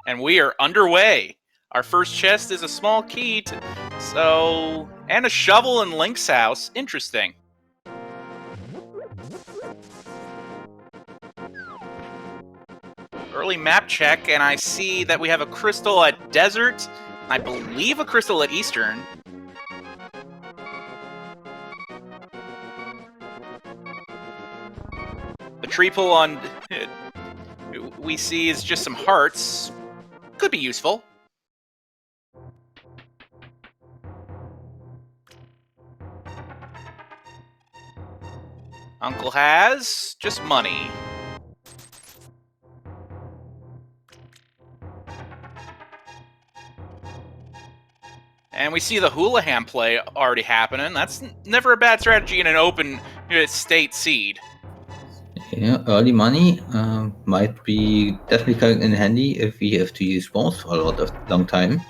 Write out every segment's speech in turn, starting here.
And we are underway. Our first chest is a small key, and a shovel in Link's house. Interesting. Early map check, and I see that we have a crystal at Desert. I believe a crystal at Eastern. The tree pull on we see is just some hearts. Could be useful. Uncle has just money. And we see the Houlihan play already happening. That's never a bad strategy in an open state seed. Yeah, early money might be definitely coming in handy if we have to use bombs for a long time.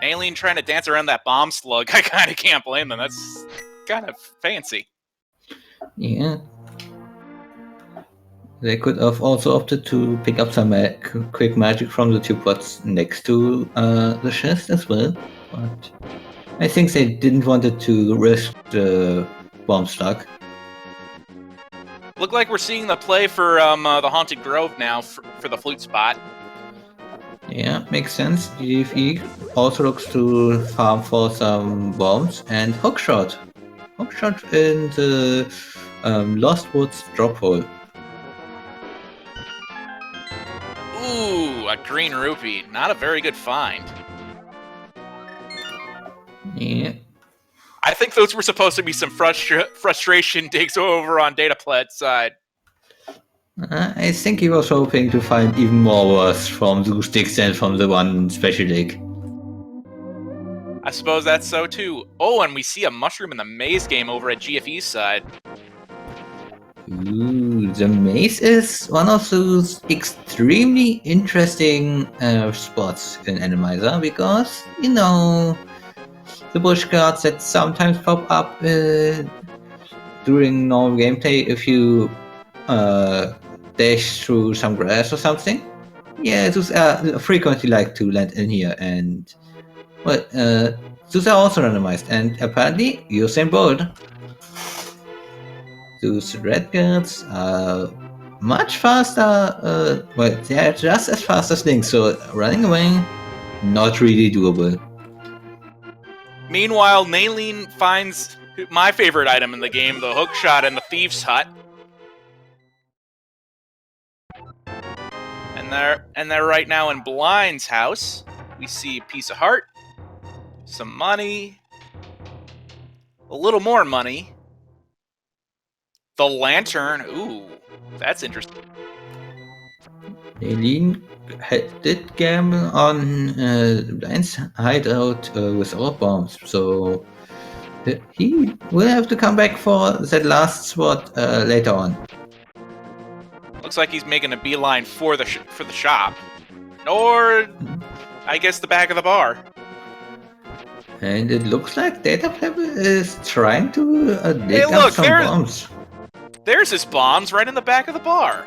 Alien trying to dance around that bomb slug. I kind of can't blame them. That's kind of fancy. Yeah. They could have also opted to pick up some quick magic from the two pots next to the chest as well, but I think they didn't want it to risk the bomb slug. Look like we're seeing the play for the Haunted Grove now for the flute spot. Yeah, makes sense. GFE also looks to farm for some bombs and hookshot. Hookshot in the Lost Woods drop hole. Ooh, a green rupee. Not a very good find. Yeah. I think those were supposed to be some frustration digs over on Datapled's side. I think he was hoping to find even more worse from those sticks than from the one special dig. I suppose that's so too. Oh, and we see a mushroom in the maze game over at GFE's side. Ooh, the maze is one of those extremely interesting spots in Enemizer because, the bush guards that sometimes pop up during normal gameplay if you dash through some grass or something. Yeah, those frequently like to land in here, and well, those are also randomized, and apparently Usain Bolt. Those red guards are much faster. Well, they are just as fast as Link, so running away, not really doable. Meanwhile, Naline finds my favorite item in the game, the hookshot in the Thieves' Hut. And they're right now in Blind's house. We see a piece of heart, some money, a little more money. The lantern. Ooh, that's interesting. Aileen did gamble on Blind's hideout with our bombs, so he will have to come back for that last spot later on. Looks like he's making a beeline for the shop, or I guess the back of the bar. And it looks like Dataplevel is trying to dig up some bombs. There's his bombs right in the back of the bar.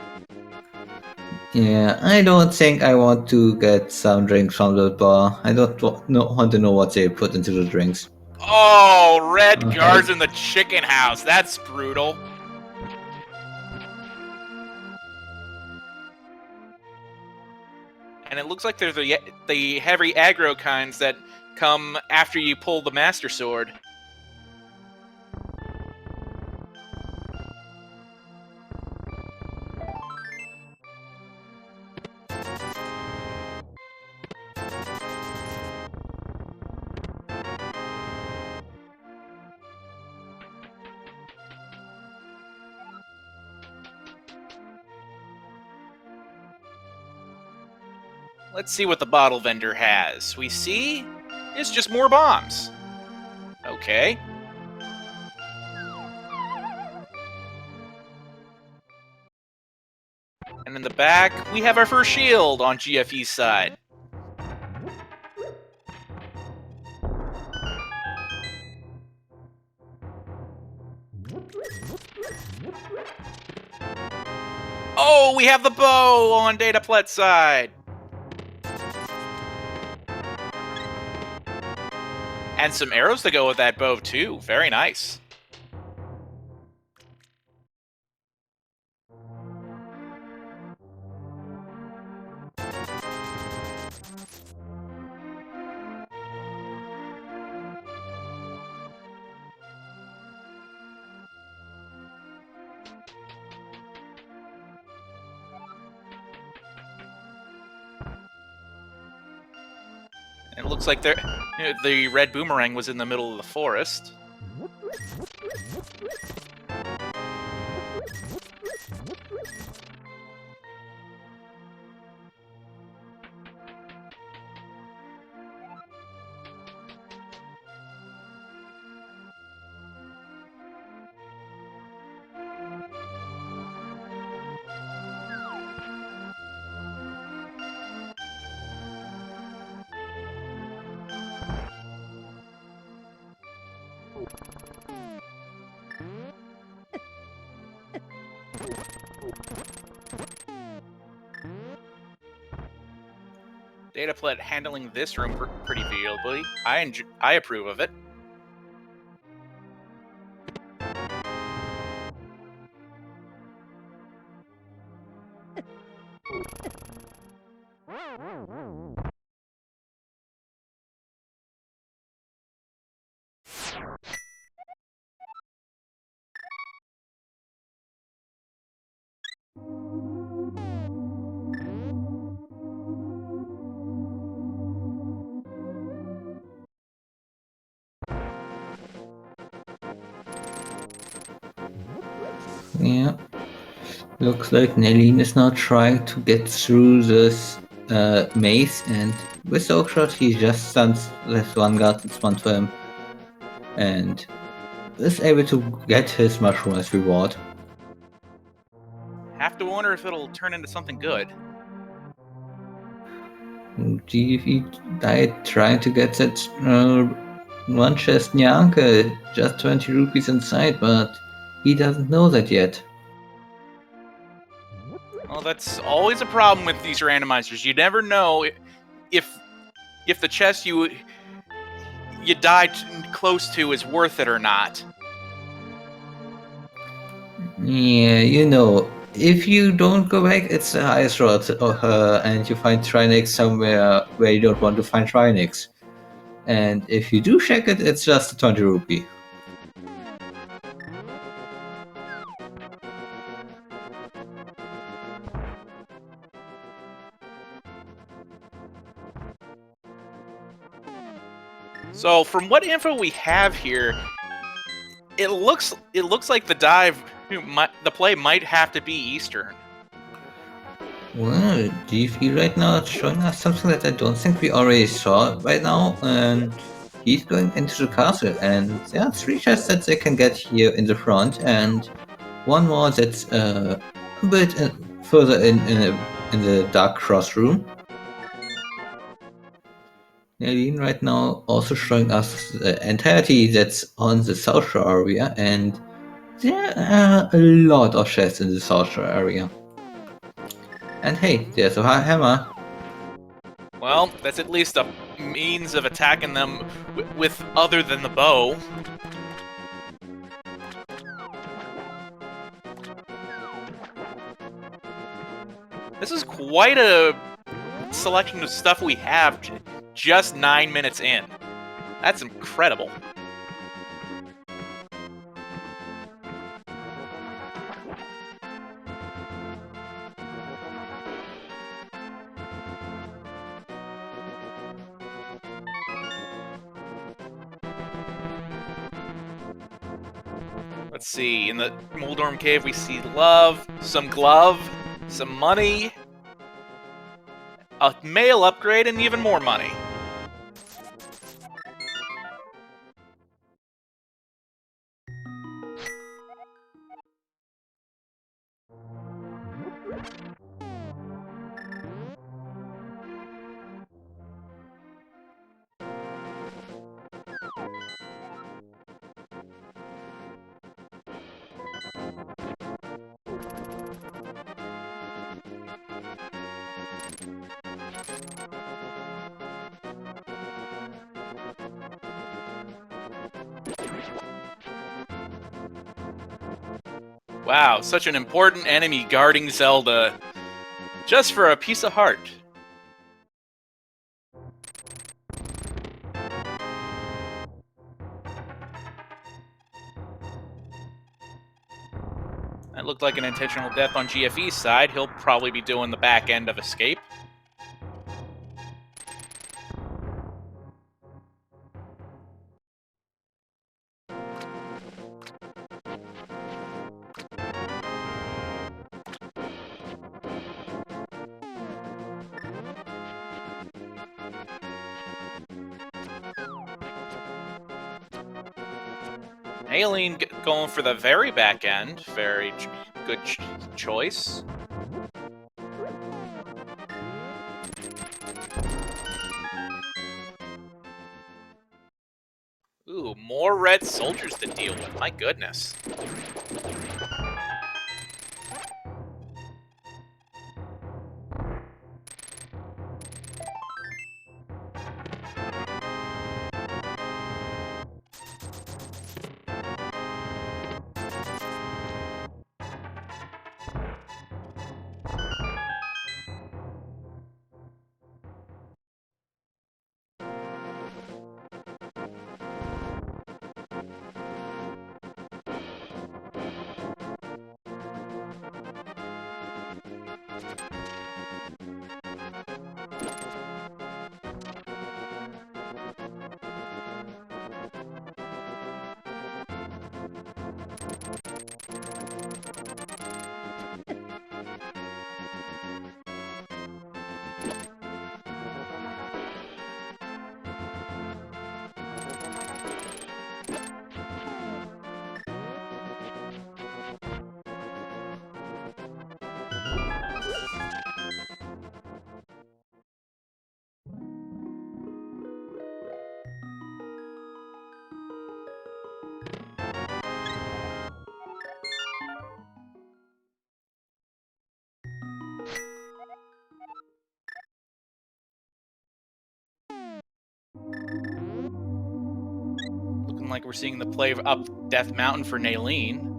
Yeah, I don't think I want to get some drinks from the bar. I don't want to know what they put into the drinks. Oh, red guards in the chicken house. That's brutal. And it looks like they're the heavy aggro kinds that come after you pull the Master Sword. Let's see what the bottle vendor has. We see it's just more bombs. Okay. And in the back, we have our first shield on GFE's side. Oh, we have the bow on Dataplet's side. And some arrows to go with that bow, too. Very nice. It looks like the red boomerang was in the middle of the forest. Dataplet handling this room pretty viably. I approve of it. Yeah. Looks like Nelline is now trying to get through this maze, and with the shot he just stuns this one guard that's one for him, and is able to get his mushroom as reward. Have to wonder if it'll turn into something good. He died trying to get that one chest Nyanka, just 20 rupees inside, but he doesn't know that yet. Well, that's always a problem with these randomizers. You never know if the chest you died close to is worth it or not. Yeah, you know, if you don't go back, it's the highest road, and you find Trinix somewhere where you don't want to find Trinix. And if you do check it, it's just a 20 rupee. So, from what info we have here, it looks like the play might have to be Eastern. Well, DV right now is showing us something that I don't think we already saw right now, and he's going into the castle, and there are 3 chests that they can get here in the front, and one more that's a bit further in the Dark Cross room. Nadine right now also showing us the entirety that's on the South Shore area, and there are a lot of chests in the South Shore area. And hey, there's a hammer. Well, that's at least a means of attacking them with other than the bow. This is quite a selection of stuff we have just 9 minutes in. That's incredible. Let's see, in the Moldorm Cave we see love, some glove, some money, a mail upgrade, and even more money. Wow, such an important enemy guarding Zelda just for a piece of heart. That looked like an intentional death on GFE's side. He'll probably be doing the back end of Escape. Aileen going for the very back end. Very good choice. Ooh, more red soldiers to deal with. My goodness. Looking like we're seeing the play up Death Mountain for Nayleen.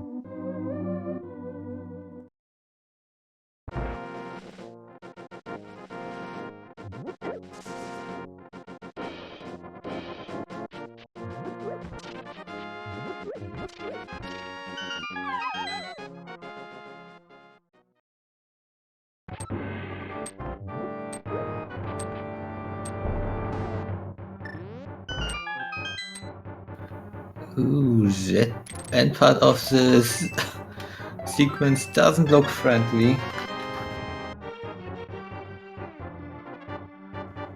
Ooh, that end part of this sequence doesn't look friendly.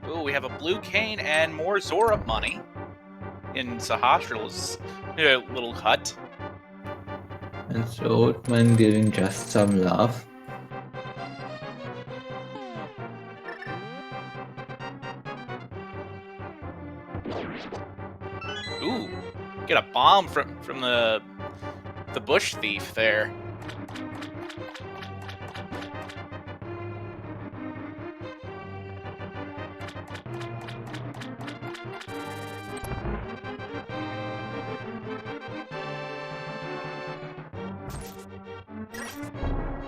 Ooh, we have a blue cane and more Zora money in Sahastral's little hut. And the old man giving just some love. Ooh, get a bomb from the bush thief there.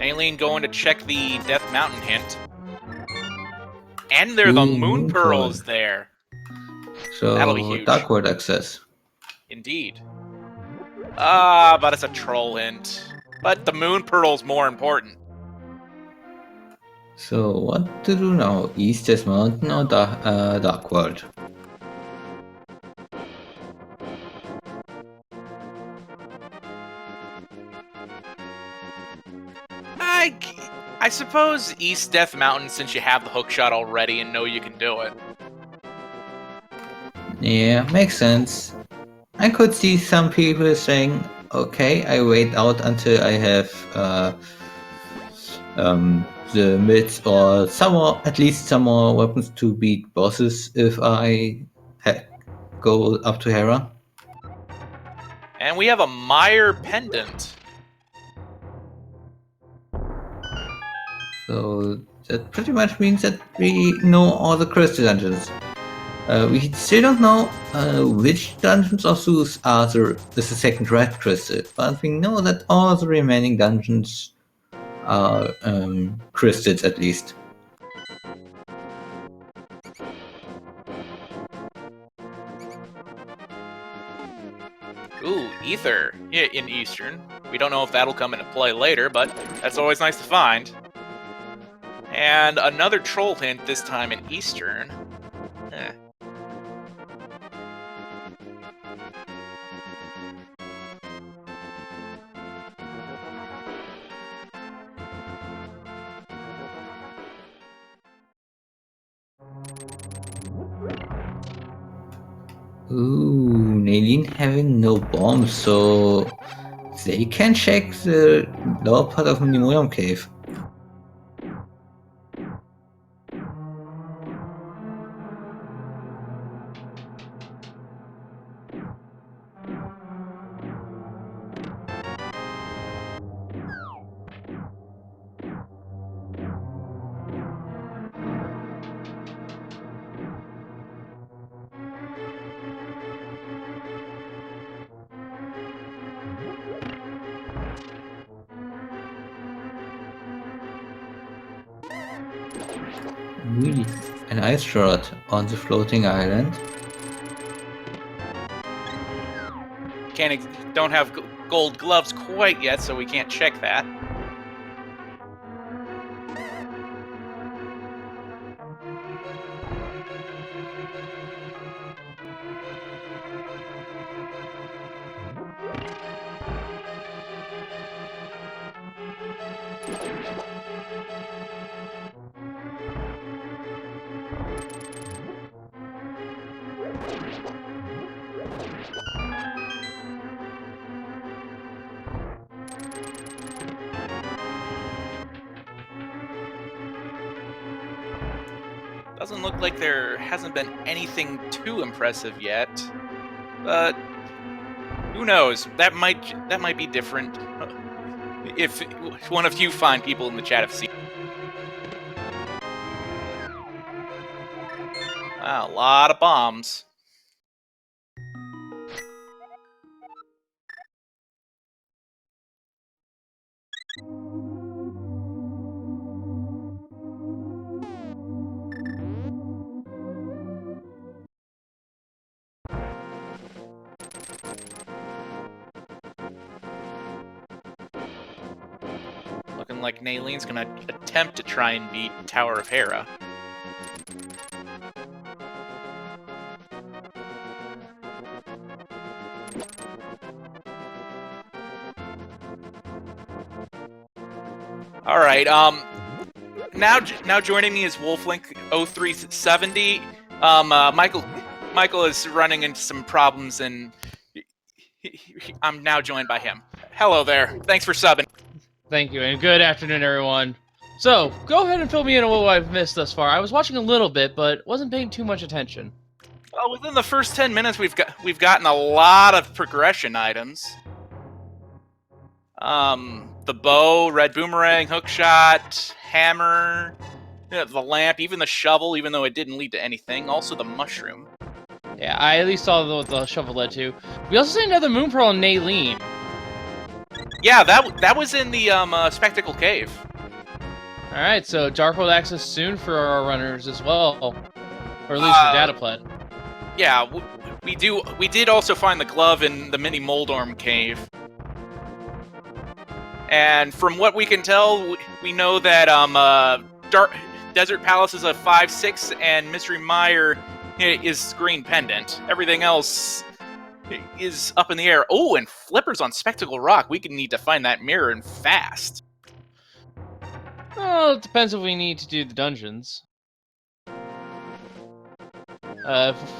Aileen going to check the Death Mountain hint. And there are the moon pearls there. So That'll be huge. Dark World access. Indeed. But it's a troll hint. But the moon pearl's more important. So what to do now? East Death Mountain or Dark World? I suppose East Death Mountain, since you have the hookshot already and know you can do it. Yeah, makes sense. I could see some people saying, okay, I wait out until I have the mids or at least some more weapons to beat bosses if I go up to Hera. And we have a Meyer pendant. So that pretty much means that we know all the crystal dungeons. We still don't know which dungeons of those are the second red crystal, but we know that all the remaining dungeons are crystals at least. Ooh, ether in Eastern. We don't know if that'll come into play later, but that's always nice to find. And another troll hint, this time in Eastern. Eh. Ooh, Naline having no bombs, so they can check the lower part of Mnemonium Cave. Really? An ice shard on the floating island? Don't have gold gloves quite yet, so we can't check that. Doesn't look like there hasn't been anything too impressive yet, but who knows? That might be different. If one of you fine people in the chat have seen. Wow, a lot of bombs. Looking like Naline's gonna attempt to try and beat Tower of Hera. All right. Now joining me is Wolflink 0370. Michael is running into some problems, and I'm now joined by him. Hello there. Thanks for subbing. Thank you, and good afternoon, everyone. So, go ahead and fill me in on what I've missed thus far. I was watching a little bit, but wasn't paying too much attention. Well, within the first 10 minutes, we've gotten a lot of progression items. The bow, red boomerang, hookshot, hammer, the lamp, even the shovel, even though it didn't lead to anything. Also the mushroom. Yeah, I at least saw what the shovel led to. We also see another moon pearl in Naline. Yeah, that was in the Spectacle Cave. Alright, so Dark World access soon for our runners as well. Or at least for Dataplet. Yeah, we did also find the glove in the mini Moldorm Cave. And from what we can tell, we know that Desert Palace is a 5/6, and Mystery Mire is Green Pendant. Everything else is up in the air. Oh, and Flipper's on Spectacle Rock. We could need to find that mirror and fast. Well, it depends if we need to do the dungeons.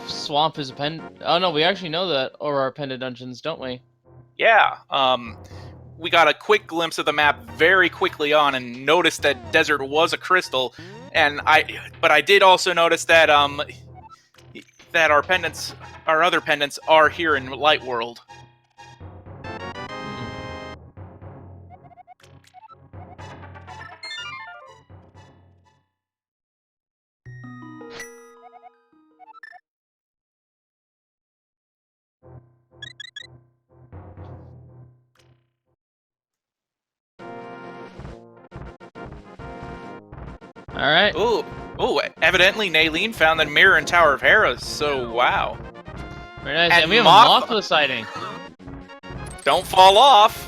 Swamp is a pendant. Oh no, we actually know that, or our pendant dungeons, don't we? Yeah. We got a quick glimpse of the map very quickly on, and noticed that desert was a crystal. But I did also notice that that our other pendants, are here in Light World. Alright. Ooh, evidently Naylene found the mirror in Tower of Hera, so wow. Very nice. And And we have Moth- a Moth sighting. Don't fall off.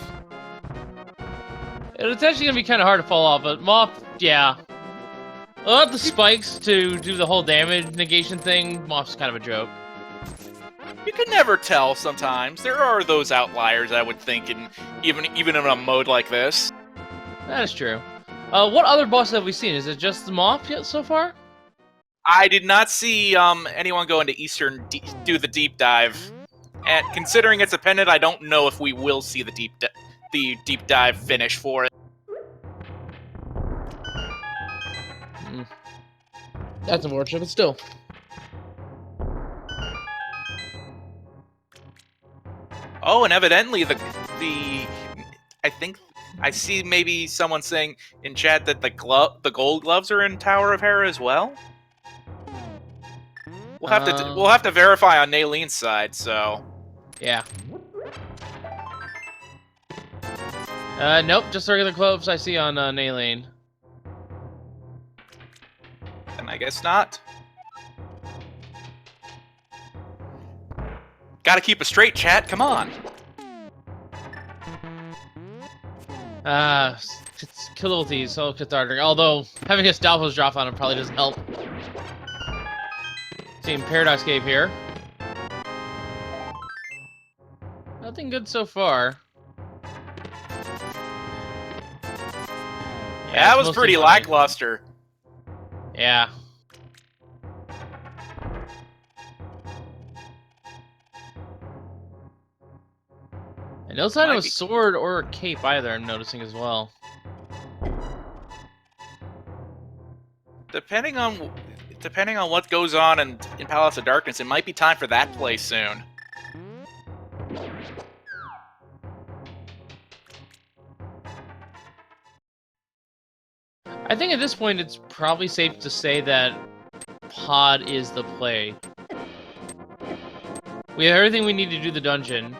It's actually gonna be kind of hard to fall off, but Moth, yeah. Without the spikes to do the whole damage negation thing, Moth's kind of a joke. You can never tell sometimes. There are those outliers, I would think, even in a mode like this. That is true. What other bosses have we seen? Is it just the Moth yet so far? I did not see anyone go into Eastern do the deep dive. And considering it's a pendant, I don't know if we will see the deep dive finish for it. That's unfortunate, but still. Oh, and evidently I think I see maybe someone saying in chat that the gold gloves are in Tower of Hera as well. We'll have to verify on Naylene's side. So Yeah. Nope, just regular gloves I see on Naylene. and I guess not. Gotta keep a straight, chat. Come on. It's kill with these, so cathartic. Although having a Stalfos drop on him probably doesn't help. Seeing Paradox Cave here. Nothing good so far. Yeah, that was mostly pretty funny. lackluster. Yeah. And no sign of Might a be- sword or a cape either, I'm noticing as well. Depending on what goes on in Palace of Darkness, it might be time for that play soon. I think at this point it's probably safe to say that Pod is the play. We have everything we need to do the dungeon.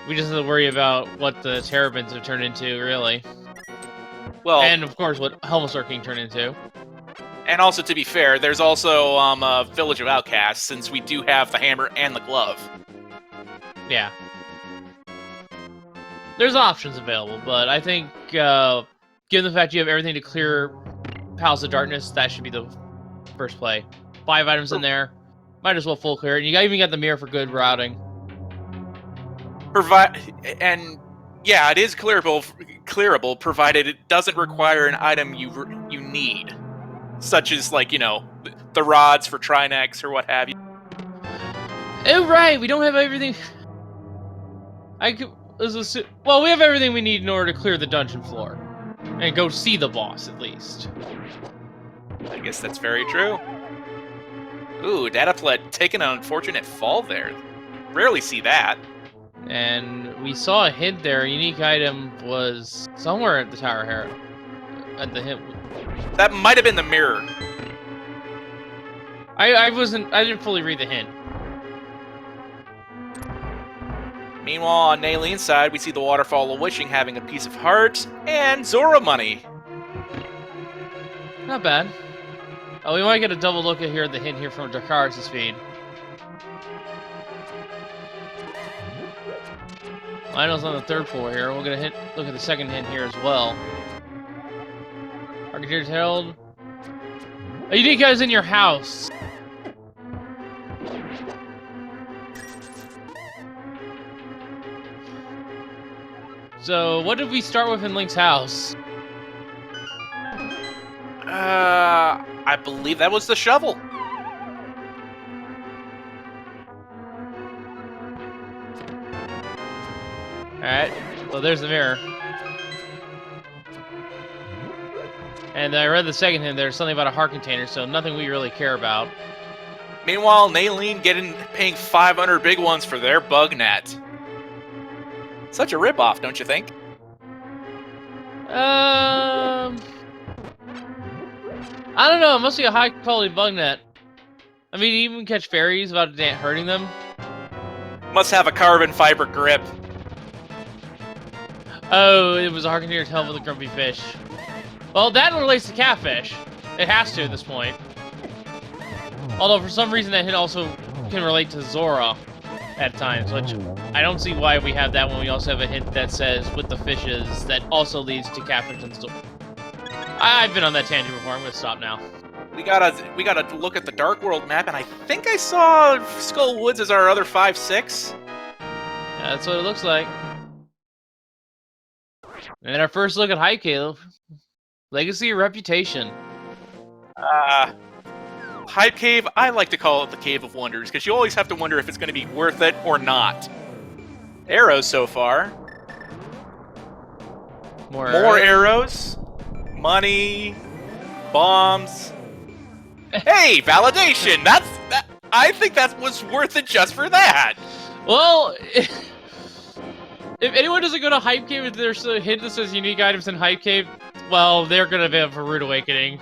We just have to worry about what the Terrabins have turned into, really. Well, And of course what Helmstar King turned into. and also to be fair, there's also a Village of Outcasts, since we do have the hammer and the glove. Yeah. There's options available, but I think, given the fact you have everything to clear Palace of Darkness, that should be the first play. 5 items in there. Might as well full clear it. And you even got the mirror for good routing. And yeah, it is clearable, provided it doesn't require an item you need, such as, like, you know, the rods for Trinex or what have you. Oh, right, we don't have everything. Well, we have everything we need in order to clear the dungeon floor and go see the boss at least. I guess that's very true. Ooh, Dataplet taking an unfortunate fall there. Rarely see that. And we saw a hint there. A unique item was somewhere at the Tower of Hera. At the hint. That might have been the mirror. I didn't fully read the hint. Meanwhile, on Naylene's side, we see the Waterfall of Wishing having a piece of heart and Zora money. Not bad. Oh, we might get a double look at the hint here from Dracarys' feed. Lionel's on the 3rd floor here. We're gonna look at the 2nd hint here as well. Architect's Herald. A unique guy's in your house. So, what did we start with in Link's house? I believe that was the shovel. Alright, well there's the mirror. And I read the 2nd hint, there's something about a heart container, so nothing we really care about. Meanwhile, Naylene paying 500 big ones for their bug net. Such a ripoff, don't you think? I don't know, it must be a high quality bug net. I mean, you even catch fairies without hurting them. Must have a carbon fiber grip. Oh, it was a heart container to help with a grumpy fish. Well, that relates to catfish. It has to at this point. Although for some reason that hint also can relate to Zora at times, which I don't see why we have that when we also have a hint that says with the fishes that also leads to catfish and Zora. I've been on that tangent before. I'm gonna stop now. We gotta look at the Dark World map, and I think I saw Skull Woods as our other 5-6. Yeah, that's what it looks like. And our first look at Hype Cave, Legacy or Reputation. Hype Cave, I like to call it the Cave of Wonders, because you always have to wonder if it's going to be worth it or not. Arrows so far. More arrows. Money. Bombs. Hey, validation! I think that was worth it just for that! Well, if anyone doesn't go to Hype Cave and there's a hint that says unique items in Hype Cave, well, they're gonna have a rude awakening.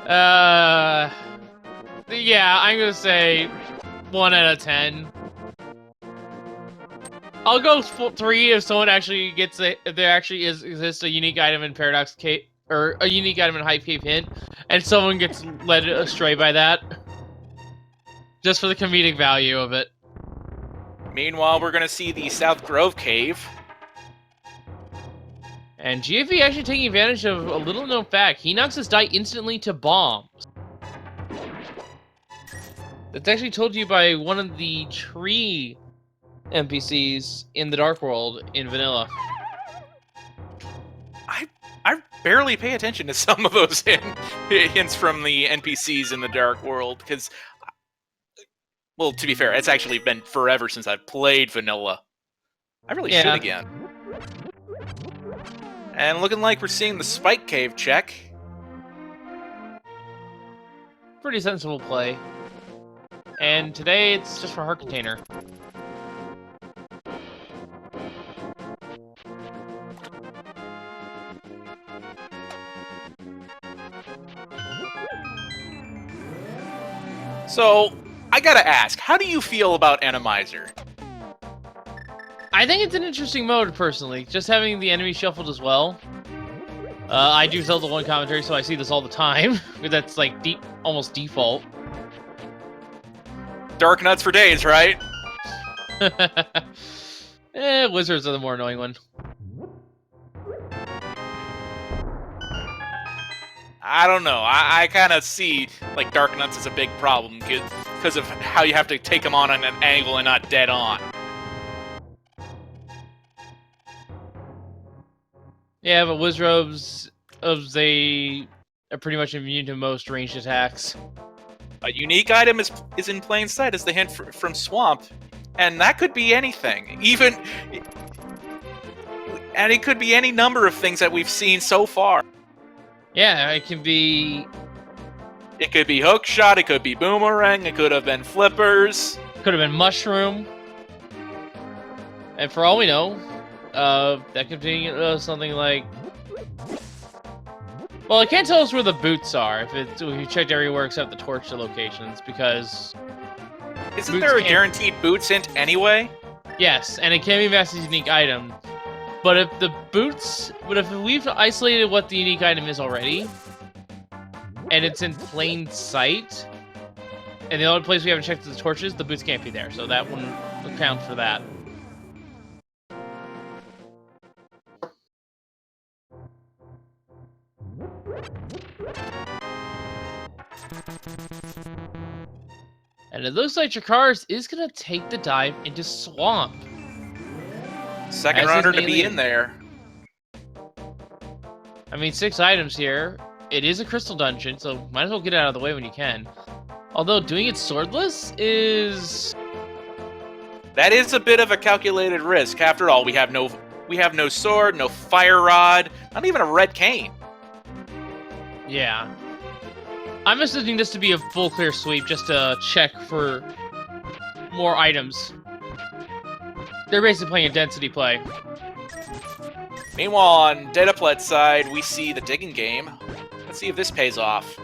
Yeah, I'm gonna say 1 out of 10. I'll go 3 if someone actually gets if there actually exists a unique item in Paradox Cave, or a unique item in Hype Cave hint, and someone gets led astray by that. Just for the comedic value of it. Meanwhile, we're going to see the South Grove Cave. And GFE actually taking advantage of a little known fact. He knocks his die instantly to bombs. That's actually told to you by one of the tree NPCs in the Dark World in Vanilla. I barely pay attention to some of those hints from the NPCs in the Dark World, because, well, to be fair, it's actually been forever since I've played Vanilla. I really should again. And looking like we're seeing the Spike Cave check. Pretty sensible play. And today it's just for Heart Container. So, I gotta ask, how do you feel about Enemizer? I think it's an interesting mode, personally. Just having the enemy shuffled as well. I do Zelda 1 commentary, so I see this all the time. That's like almost default. Dark nuts for days, right? Wizards are the more annoying one. I don't know. I kind of see like Dark Nuts as a big problem because of how you have to take them on an angle and not dead on. Yeah, but Wizrobes they are pretty much immune to most ranged attacks. A unique item is in plain sight as the hint from Swamp, and that could be anything. And it could be any number of things that we've seen so far. Yeah, it can be... It could be hook shot, it could be boomerang, it could have been flippers. Could have been mushroom. And for all we know, that could be something like... Well, it can't tell us where the boots are if you checked everywhere except the torch locations, because... Isn't there a guaranteed boots hint anyway? Yes, and it can be Master's unique item. But if we've isolated what the unique item is already, and it's in plain sight, and the only place we haven't checked is the torches, the boots can't be there, so that wouldn't account for that. And it looks like Jakars is going to take the dive into Swamp. Second runner to be in there. I mean, 6 items here. It is a crystal dungeon, so might as well get it out of the way when you can. Although doing it swordless is... That is a bit of a calculated risk. After all, we have no sword, no fire rod, not even a red cane. Yeah. I'm assuming this to be a full clear sweep just to check for more items. They're basically playing a density play. Meanwhile, on Dataplet's side, we see the digging game. Let's see if this pays off.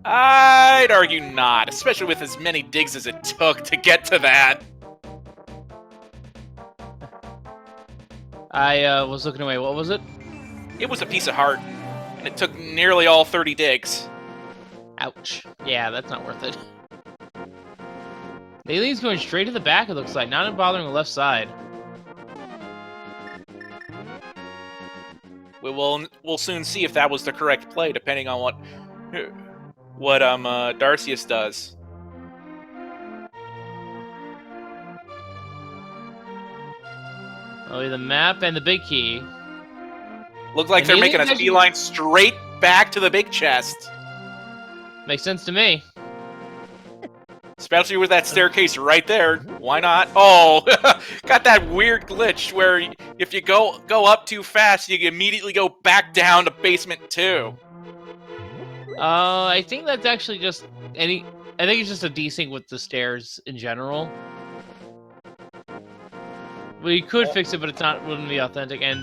I'd argue not, especially with as many digs as it took to get to that. I was looking away. What was it? It was a piece of heart, and it took nearly all 30 digs. Ouch. Yeah, that's not worth it. The alien's going straight to the back, it looks like, not even bothering the left side. We'll soon see if that was the correct play, depending on what Darcius does. Oh, the map and the big key. Looks like And they're the making a alien beeline straight back to the big chest. Makes sense to me. Especially with that staircase right there. Why not? Oh, got that weird glitch where if you go up too fast, you immediately go back down to basement 2. I think that's actually just I think it's just a desync with the stairs in general. We could fix it, but wouldn't be authentic. And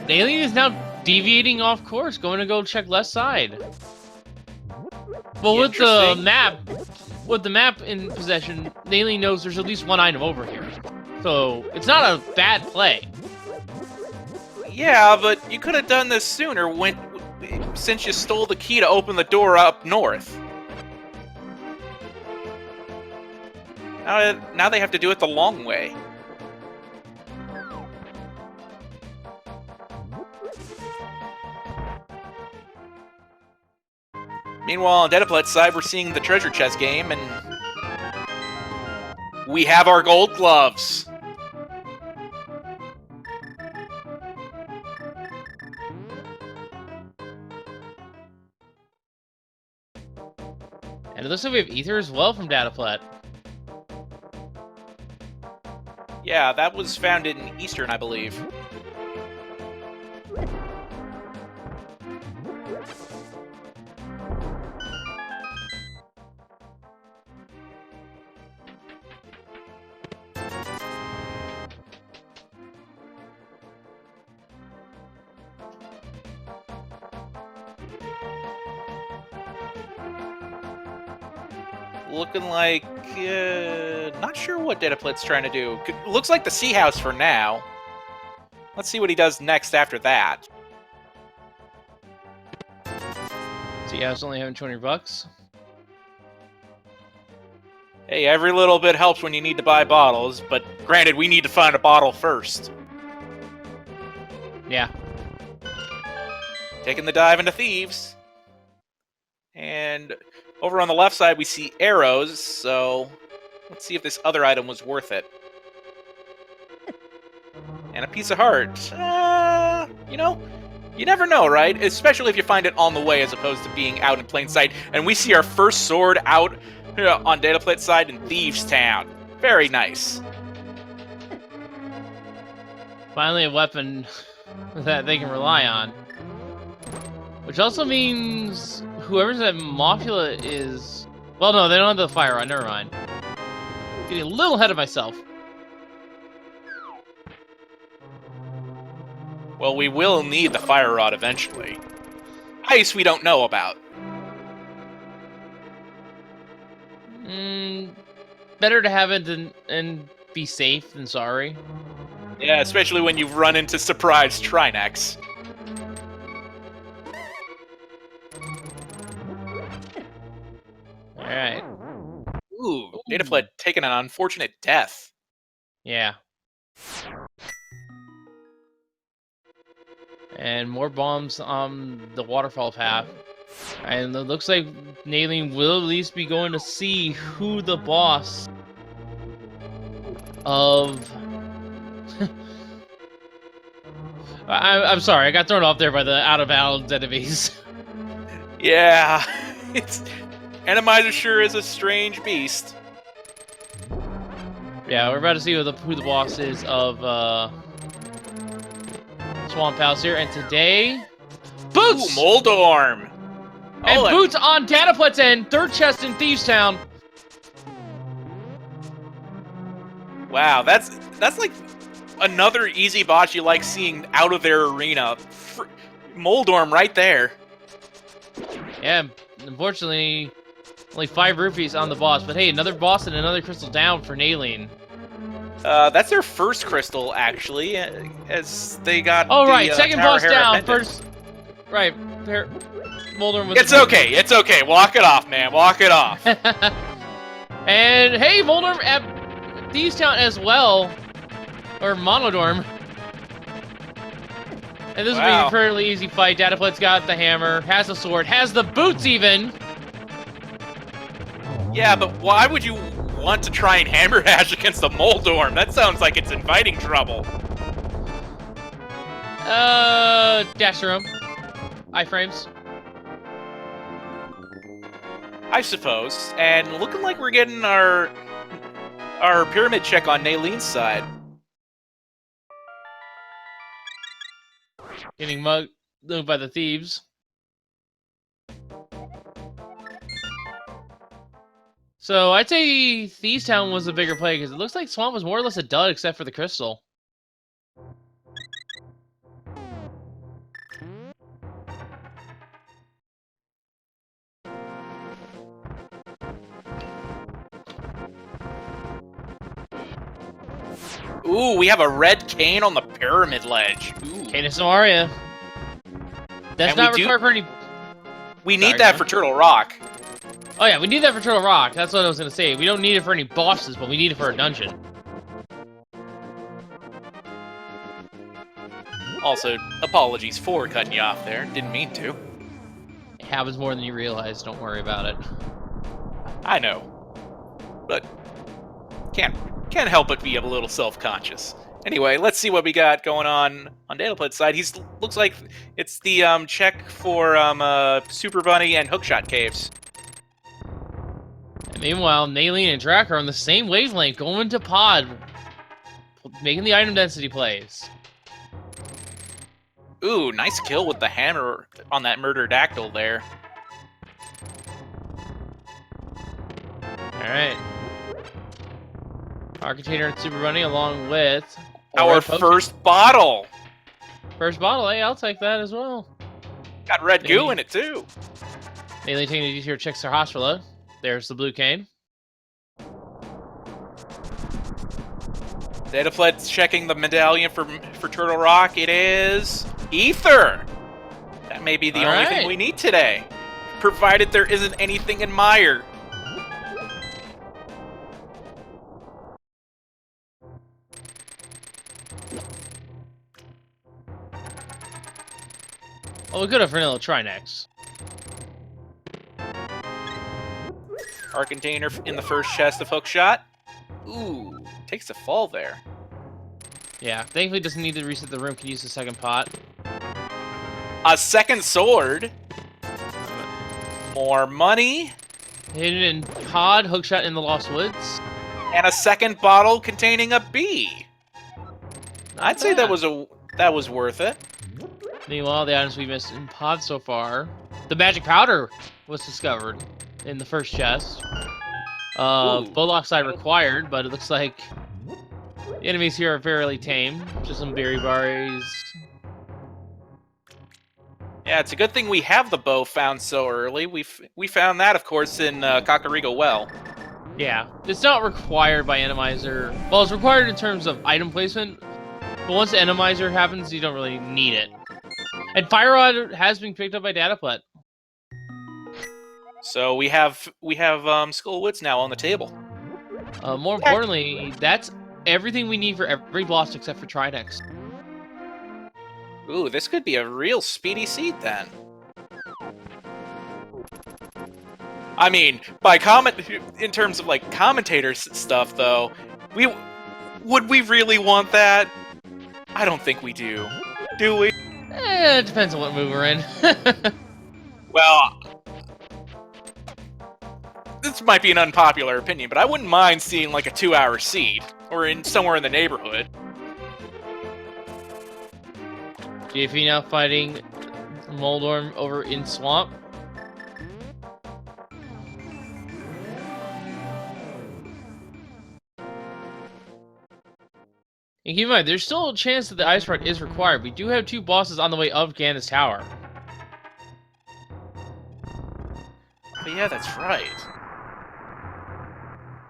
the alien is now deviating off course, going to go check left side. Well, with the map in possession, the alien knows there's at least one item over here. So it's not a bad play. Yeah, but you could have done this sooner since you stole the key to open the door up north. Now they have to do it the long way. Meanwhile, on Dediplet's side, we're seeing the treasure chest game, and we have our gold gloves. And it looks like we have ether as well from Dataplet. Yeah, that was found in Eastern, I believe. Looking like, not sure what Dediplet's trying to do. Looks like the Sea House for now. Let's see what he does next after that. So yeah, it's only having $20. Hey, every little bit helps when you need to buy bottles, but granted, we need to find a bottle first. Yeah. Taking the dive into thieves. And over on the left side, we see arrows, so let's see if this other item was worth it. And a piece of heart. You know, you never know, right? Especially if you find it on the way as opposed to being out in plain sight. And we see our first sword out on Dataplet's side in Thieves Town. Very nice. Finally a weapon that they can rely on. Which also means whoever's that Mofula is... Well, no, they don't have the fire rod. Never mind. Getting a little ahead of myself. Well, we will need the fire rod eventually. Ice we don't know about. Better to have it and be safe than sorry. Yeah, especially when you've run into surprise Trinex. Alright. Ooh, Dataplet taking an unfortunate death. Yeah. And more bombs on the waterfall path. And it looks like Nailing will at least be going to see who the boss of... I'm sorry, I got thrown off there by the out-of-bounds enemies. Yeah, Enemizer sure is a strange beast. Yeah, we're about to see who the boss is of Swamp House here, and today, Boots! Ooh, Moldorm! And Boots on Dataplet's end, third chest in Thieves Town. Wow, that's like another easy boss you like seeing out of their arena. Moldorm right there. Yeah, unfortunately, only 5 rupees on the boss. But hey, another boss and another crystal down for Naline. That's their first crystal, actually, as they got Oh, the right, second Tower boss Hera down. pendant. First, right, Moldorm with It's okay, it's okay. Walk it off, man. Walk it off. And hey, Moldorm at Thieves Town as well, or Monodorm. And this will be Wow. a fairly easy fight. Dataplet's got the hammer, has the sword, has the boots even. Yeah, but why would you want to try and hammer hash against the Moldorm? That sounds like it's inviting trouble. Dash room. Iframes. I suppose. And looking like we're getting our pyramid check on Naylene's side. Getting mugged by the thieves. So I'd say Thieves Town was a bigger play because it looks like Swamp was more or less a dud except for the crystal. Ooh, we have a red cane on the pyramid ledge. Ooh. Canis Maria. That's And not we required for any. We Sorry, need that go for Turtle Rock. Oh yeah, we need that for Turtle Rock. That's what I was gonna say. We don't need it for any bosses, but we need it for a dungeon. Also, apologies for cutting you off there. Didn't mean to. It happens more than you realize. Don't worry about it. I know. But can't help but be a little self-conscious. Anyway, let's see what we got going on Dataplet's side. Looks like it's the check for Super Bunny and Hookshot Caves. And meanwhile, Naline and Drac are on the same wavelength, going to Pod, making the item density plays. Ooh, nice kill with the hammer on that Murderdactyl there. Alright. Our container and Super Bunny along with Our Red Potion. first bottle! First bottle, hey, I'll take that as well. Got red goo Maybe. in it too. Naline taking a detour checks their hospital. There's the blue cane. Dataplet's checking the medallion for Turtle Rock. It is Ether! That may be the only thing Alright. we need today. Provided there isn't anything in Mire. Oh, we could have vanilla Trinex. Our container in the first chest of Hookshot. Ooh, takes a fall there. Yeah, thankfully doesn't need to reset the room, can use the second pot. A second sword. More money. Hidden in Pod, Hookshot in the Lost Woods. And a second bottle containing a bee. I'd say that was worth it. Meanwhile, the items we missed in Pod so far. The magic powder was discovered in the first chest. Bullock side required, but it looks like the enemies here are fairly tame. Just some berry berries. Yeah, it's a good thing we have the bow found so early. We found that, of course, in Kakariko Well. Yeah, it's not required by Enemizer. Well, it's required in terms of item placement, but once the Enemizer happens, you don't really need it. And Fire Rod has been picked up by Dataplet. So we have Skull Woods now on the table. More importantly, that's everything we need for every boss except for Trinex. Ooh, this could be a real speedy seed then. I mean, in terms of like commentators stuff though, would we really want that? I don't think we do. Do we? It depends on what mood we're in. Well, this might be an unpopular opinion, but I wouldn't mind seeing like a 2-hour seed or somewhere in the neighborhood. JP now fighting Moldorm over in Swamp. And keep in mind, there's still a chance that the Ice Rod is required. We do have 2 bosses on the way of Ganon's Tower. yeah, that's right.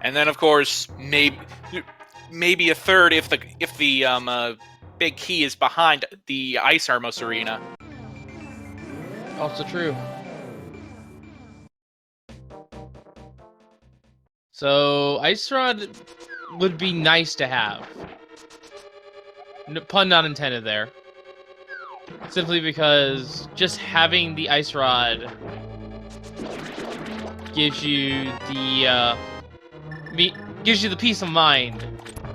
And then, of course, maybe a third if the big key is behind the Ice Armos arena. Also true. So Ice Rod would be nice to have. Pun not intended there. Simply because just having the Ice Rod gives you the peace of mind.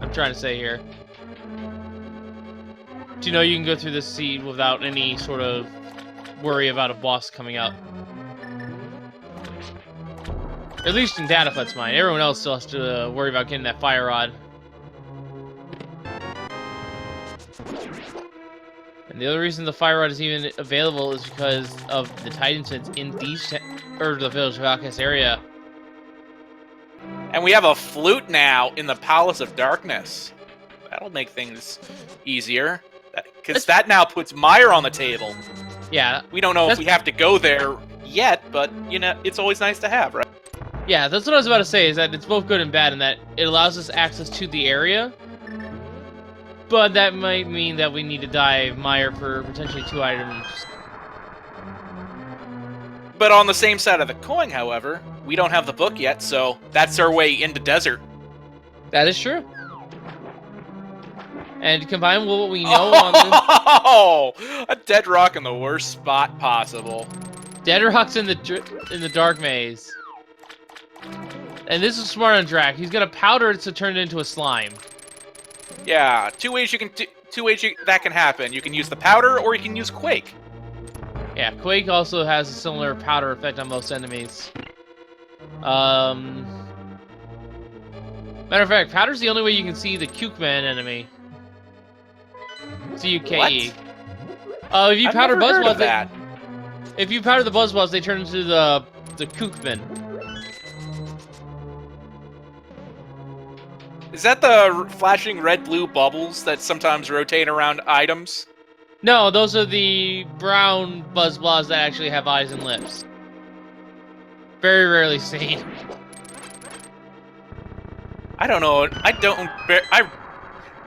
I'm trying to say here. To know you can go through this seed without any sort of worry about a boss coming up. At least in Dataflet's mind. Everyone else still has to worry about getting that fire rod. And the other reason the fire rod is even available is because of the Titan Smiths in the Village of Outcast area. And we have a flute now in the Palace of Darkness. That'll make things easier. Because that now puts Meyer on the table. Yeah. We don't know if we have to go there yet, but, you know, it's always nice to have, right? Yeah, that's what I was about to say, is that it's both good and bad in that it allows us access to the area, but that might mean that we need to dive Meyer for potentially 2 items. But on the same side of the coin, however, we don't have the book yet, so that's our way into desert. That is true. And combined with what we know on the... a dead rock in the worst spot possible. Dead rock's in the dark maze. And this is smart on Drac. He's gonna powder it to turn it into a slime. Yeah, two ways that can happen. You can use the powder, or you can use Quake. Yeah, Quake also has a similar powder effect on most enemies. Matter of fact, powder's the only way you can see the Cukeman enemy. C-U-K-E. If you powder Buzzballs, if you powder the Buzzballs, they turn into the Cukeman. Is that the flashing red-blue bubbles that sometimes rotate around items? No, those are the brown Buzzballs that actually have eyes and lips. Very rarely seen. I don't know.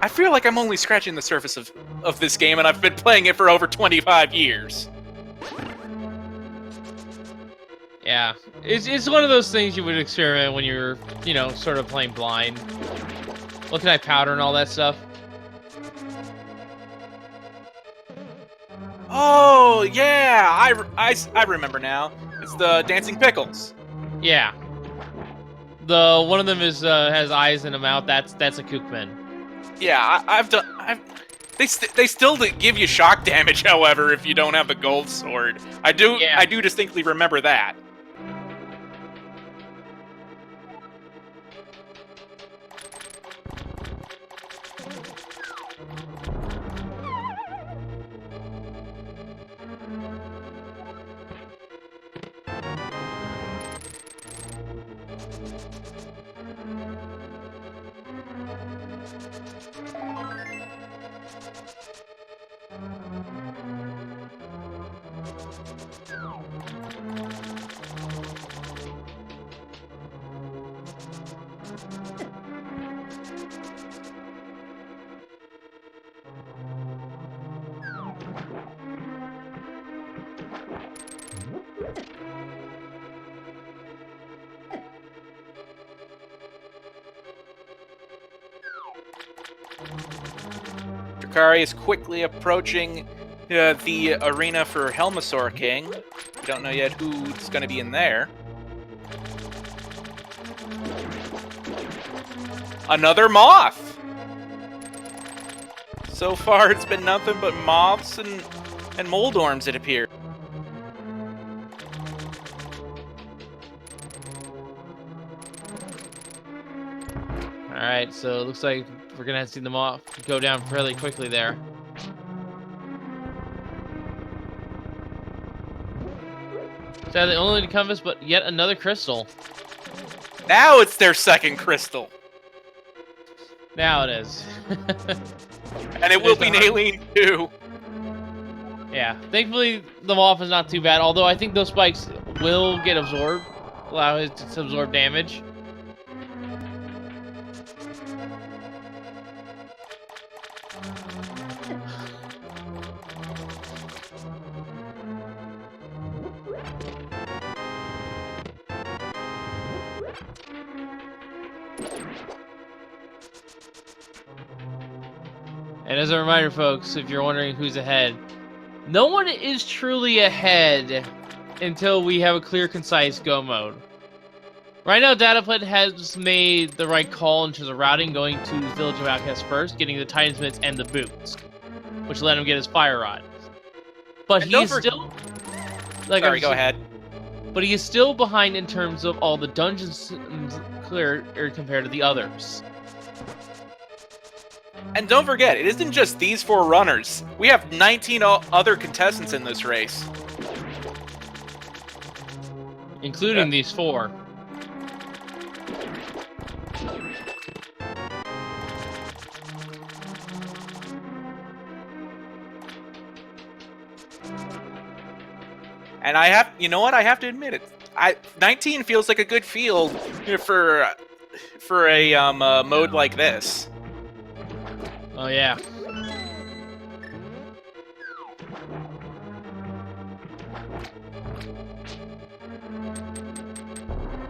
I feel like I'm only scratching the surface of this game, and I've been playing it for over 25 years. Yeah, it's one of those things you would experiment when you're, you know, sort of playing blind. Looking at powder and all that stuff. Oh, yeah! I remember now. It's the Dancing Pickles. Yeah. One of them is has eyes and a mouth. That's a Kookman. Yeah, They still give you shock damage, however, if you don't have the gold sword. I do distinctly remember that. Drakari is quickly approaching the arena for Helmasaur King. We don't know yet who's going to be in there. Another moth! So far, it's been nothing but moths and moldorms, it appears. Alright, so it looks like we're gonna have to see them off go down fairly quickly there. Sadly, only to compass, but yet another crystal. Now it's their second crystal. Now it is. And it will be Naline too. Yeah, thankfully the Moth is not too bad, although I think those spikes will get absorbed allow it to absorb damage. And as a reminder, folks, if you're wondering who's ahead, no one is truly ahead until we have a clear, concise go mode. Right now, DataPled has made the right call into the routing, going to Village of Outcasts first, getting the Titan's Mitts and the boots, which let him get his fire rod. But And he don't is for- still... Like, Sorry, go ahead. But he is still behind in terms of all the dungeons cleared compared to the others. And don't forget, it isn't just these 4 runners. We have 19 other contestants in this race. Including these 4. And I have, you know what? I have to admit it. 19 feels like a good field for a mode like this. Oh, yeah.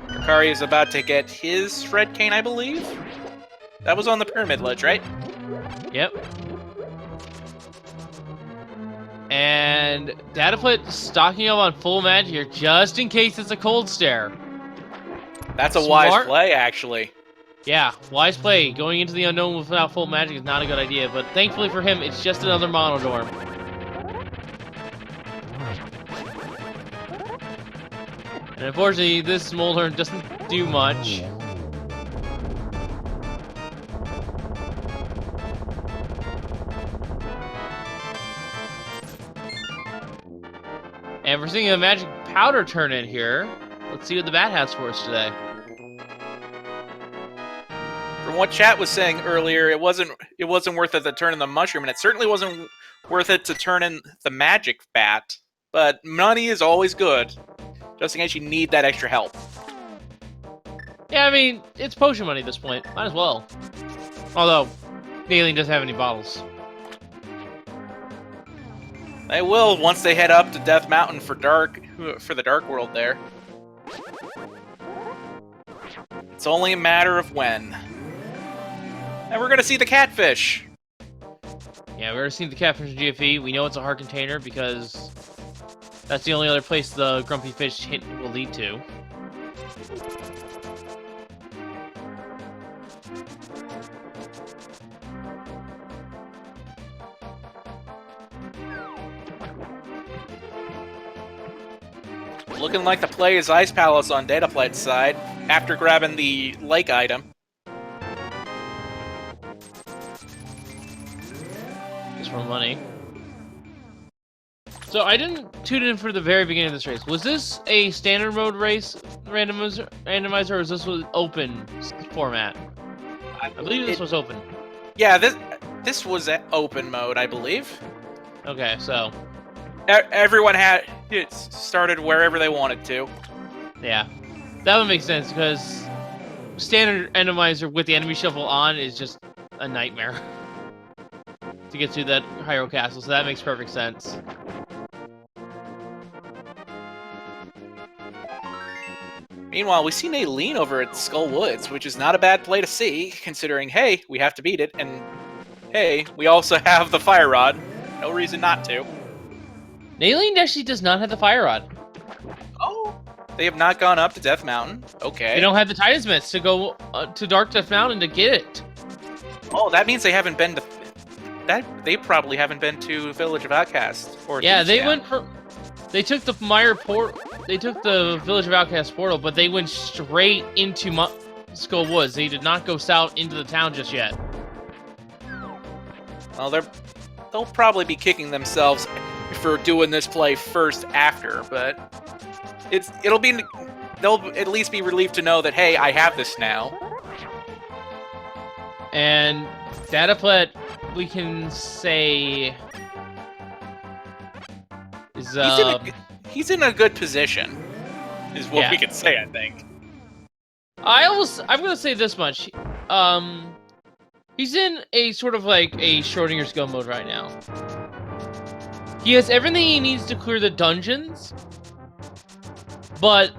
Akari is about to get his red cane, I believe. That was on the pyramid ledge, right? Yep. And DataPled stocking up on full magic here just in case it's a cold stare. That's a Smart. wise play, actually. Yeah, wise play. Going into the unknown without full magic is not a good idea, but thankfully for him, it's just another monodorm. And unfortunately, this Moldorm doesn't do much. And we're seeing a magic powder turn in here. Let's see what the bat has for us today. From what chat was saying earlier, it wasn't worth it to turn in the mushroom, and it certainly wasn't worth it to turn in the magic bat. But money is always good, just in case you need that extra help. Yeah, I mean, it's potion money at this point. Might as well. Although, Naeling doesn't have any bottles. They will once they head up to Death Mountain for the Dark World there. It's only a matter of when. And we're gonna see the catfish. Yeah, we already seen the catfish in GFE. We know it's a hard container because that's the only other place the grumpy fish hint will lead to. Looking like the play is Ice Palace on DataPled's side after grabbing the lake item. Just for money. So I didn't tune in for the very beginning of this race. Was this a standard mode race randomizer, or was this was open format? I believe this was open. Yeah, this was at open mode, I believe. Okay, so Everyone had it started wherever they wanted to. yeah, that would make sense because standard Enemizer with the enemy shuffle on is just a nightmare to get to that Hyrule Castle. So that makes perfect sense. Meanwhile, we see Naeleen over at Skull Woods, which is not a bad play to see, considering, hey, we have to beat it, and hey, we also have the Fire Rod. No reason not to. Naeling actually does not have the Fire Rod. Oh, they have not gone up to Death Mountain. Okay. They don't have the Titan's Mitts to go to Dark Death Mountain to get it. Oh, that means they haven't been to... They probably haven't been to Village of Outcasts. Or Yeah, they Tombstone. went for... They took the Mire port. They took the Village of Outcasts portal, but they went straight into Skull Woods. They did not go south into the town just yet. Well, they'll probably be kicking themselves for doing this play first after, but they'll at least be relieved to know that, hey, I have this now. And DataPled, we can say, is He's in a good position. is what Yeah. we can say, I think. I'm gonna say this much. He's in a sort of like a Schrodinger's go mode right now. He has everything he needs to clear the dungeons, but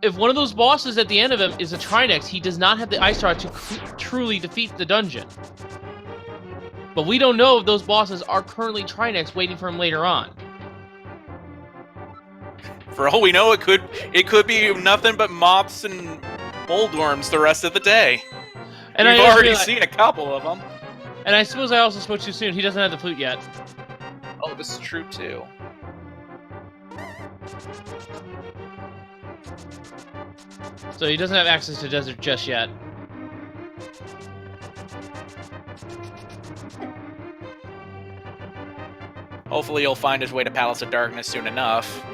if one of those bosses at the end of him is a Trinex, he does not have the Ice Rod to truly defeat the dungeon. But we don't know if those bosses are currently Trinex waiting for him later on. For all we know, it could be nothing but moths and moldworms the rest of the day. And We've I just already realized- seen a couple of them. And I suppose I also spoke too soon. He doesn't have the flute yet. Oh, this is true too. So he doesn't have access to Desert just yet. Hopefully he'll find his way to Palace of Darkness soon enough.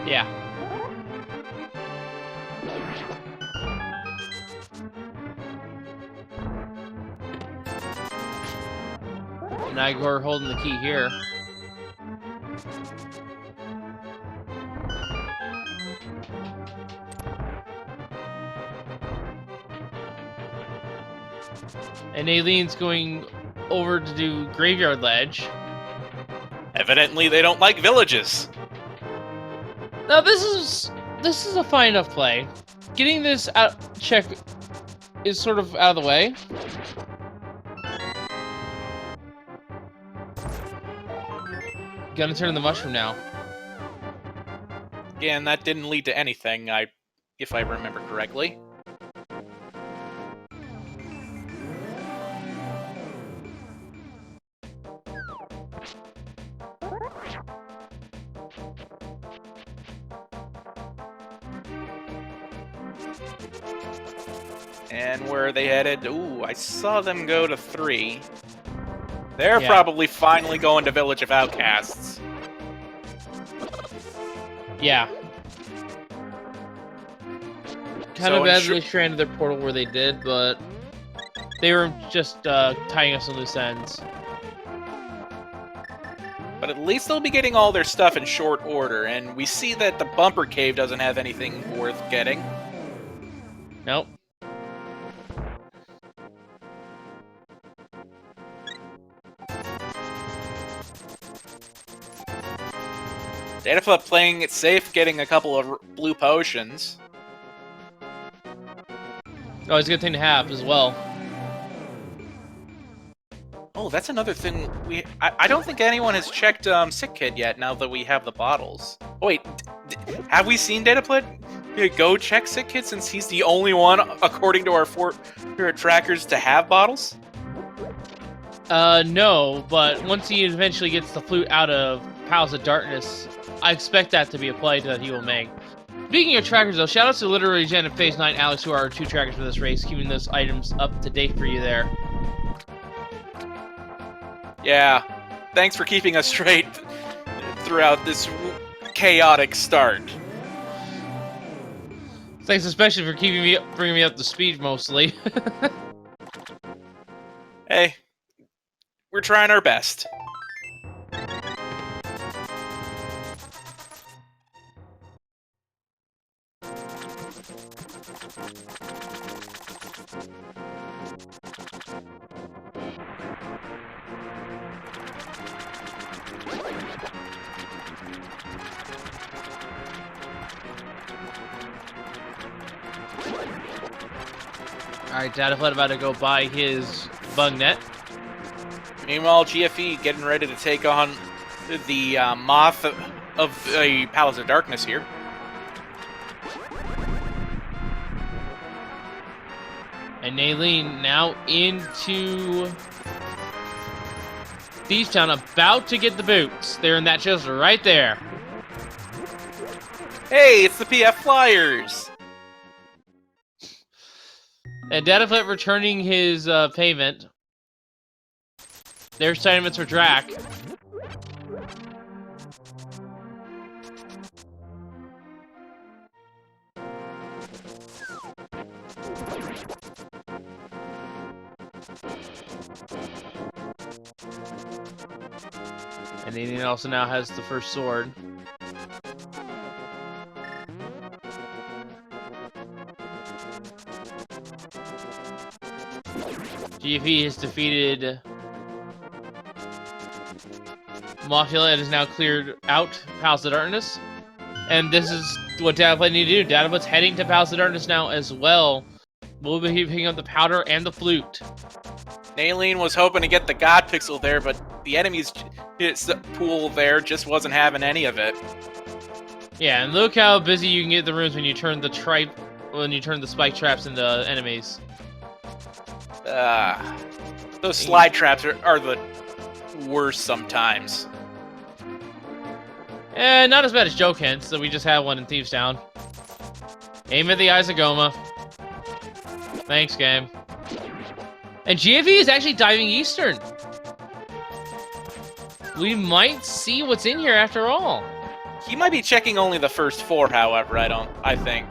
Yeah. Now we're holding the key here. And Aileen's going over to do Graveyard Ledge. Evidently, they don't like villages. Now this is a fine enough play. Getting this out check is sort of out of the way. Gonna turn the mushroom now. Again, that didn't lead to anything, if I remember correctly. And where are they headed? Ooh, I saw them go to 3. They're Yeah. probably finally going to Village of Outcasts. Yeah. Kind So of bad ensure- they stranded their portal where they did, but they were just tying us on loose ends. But at least they'll be getting all their stuff in short order, and we see that the Bumper Cave doesn't have anything worth getting. Nope. Dataflip playing it safe, getting a couple of blue potions. Always a good thing to have as well. Oh, that's another thing. I don't think anyone has checked Sick Kid yet. Now that we have the bottles. Oh, wait, have we seen Dataplit go check Sick Kid since he's the only one, according to our 4 trackers, to have bottles? No, but once he eventually gets the flute out of Palace of Darkness, I expect that to be a play that he will make. Speaking of trackers, though, shoutouts to Literary Jen and Phase 9 Alex, who are our 2 trackers for this race, keeping those items up to date for you there. Yeah, thanks for keeping us straight throughout this chaotic start. Thanks especially for bringing me up to speed, mostly. Hey, we're trying our best. Alright, Dataflip about to go buy his bug net. Meanwhile, GFE getting ready to take on the Moth of the Palace of Darkness here. And Aileen now into Thieves Town, about to get the boots. They're in that chest right there. Hey, it's the PF Flyers! And Dataflip returning his payment. There's sentiments for Drac. And Indian also now has the first sword. GFE has defeated Mafia and is now cleared out Palace of Darkness. And this is what Dataplay need to do. Dataplay's heading to Palace of Darkness now as well. We'll be picking up the powder and the flute. Naline was hoping to get the God Pixel there, but the enemy's pool there just wasn't having any of it. Yeah, and look how busy you can get the rooms when you turn the spike traps into enemies. Those slide traps are the worst sometimes. Not as bad as Joke Hints, so we just had one in Thieves Town. Aim at the eyes of Goma. Thanks, game. And GFE is actually diving eastern. We might see what's in here after all. He might be checking only the first 4, however, I think.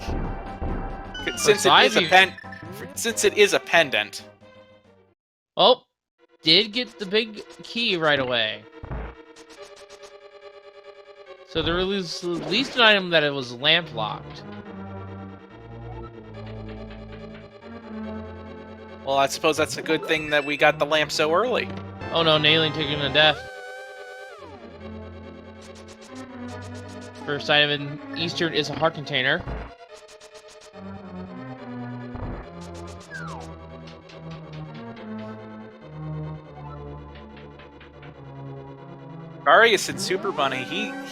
Since it is a pendant. Oh, did get the big key right away. So there was at least an item that it was lamp locked. Well, I suppose that's a good thing that we got the lamp so early. Oh no, Nailing took him to death. First item in Eastern is a heart container. Darius and Super Bunny,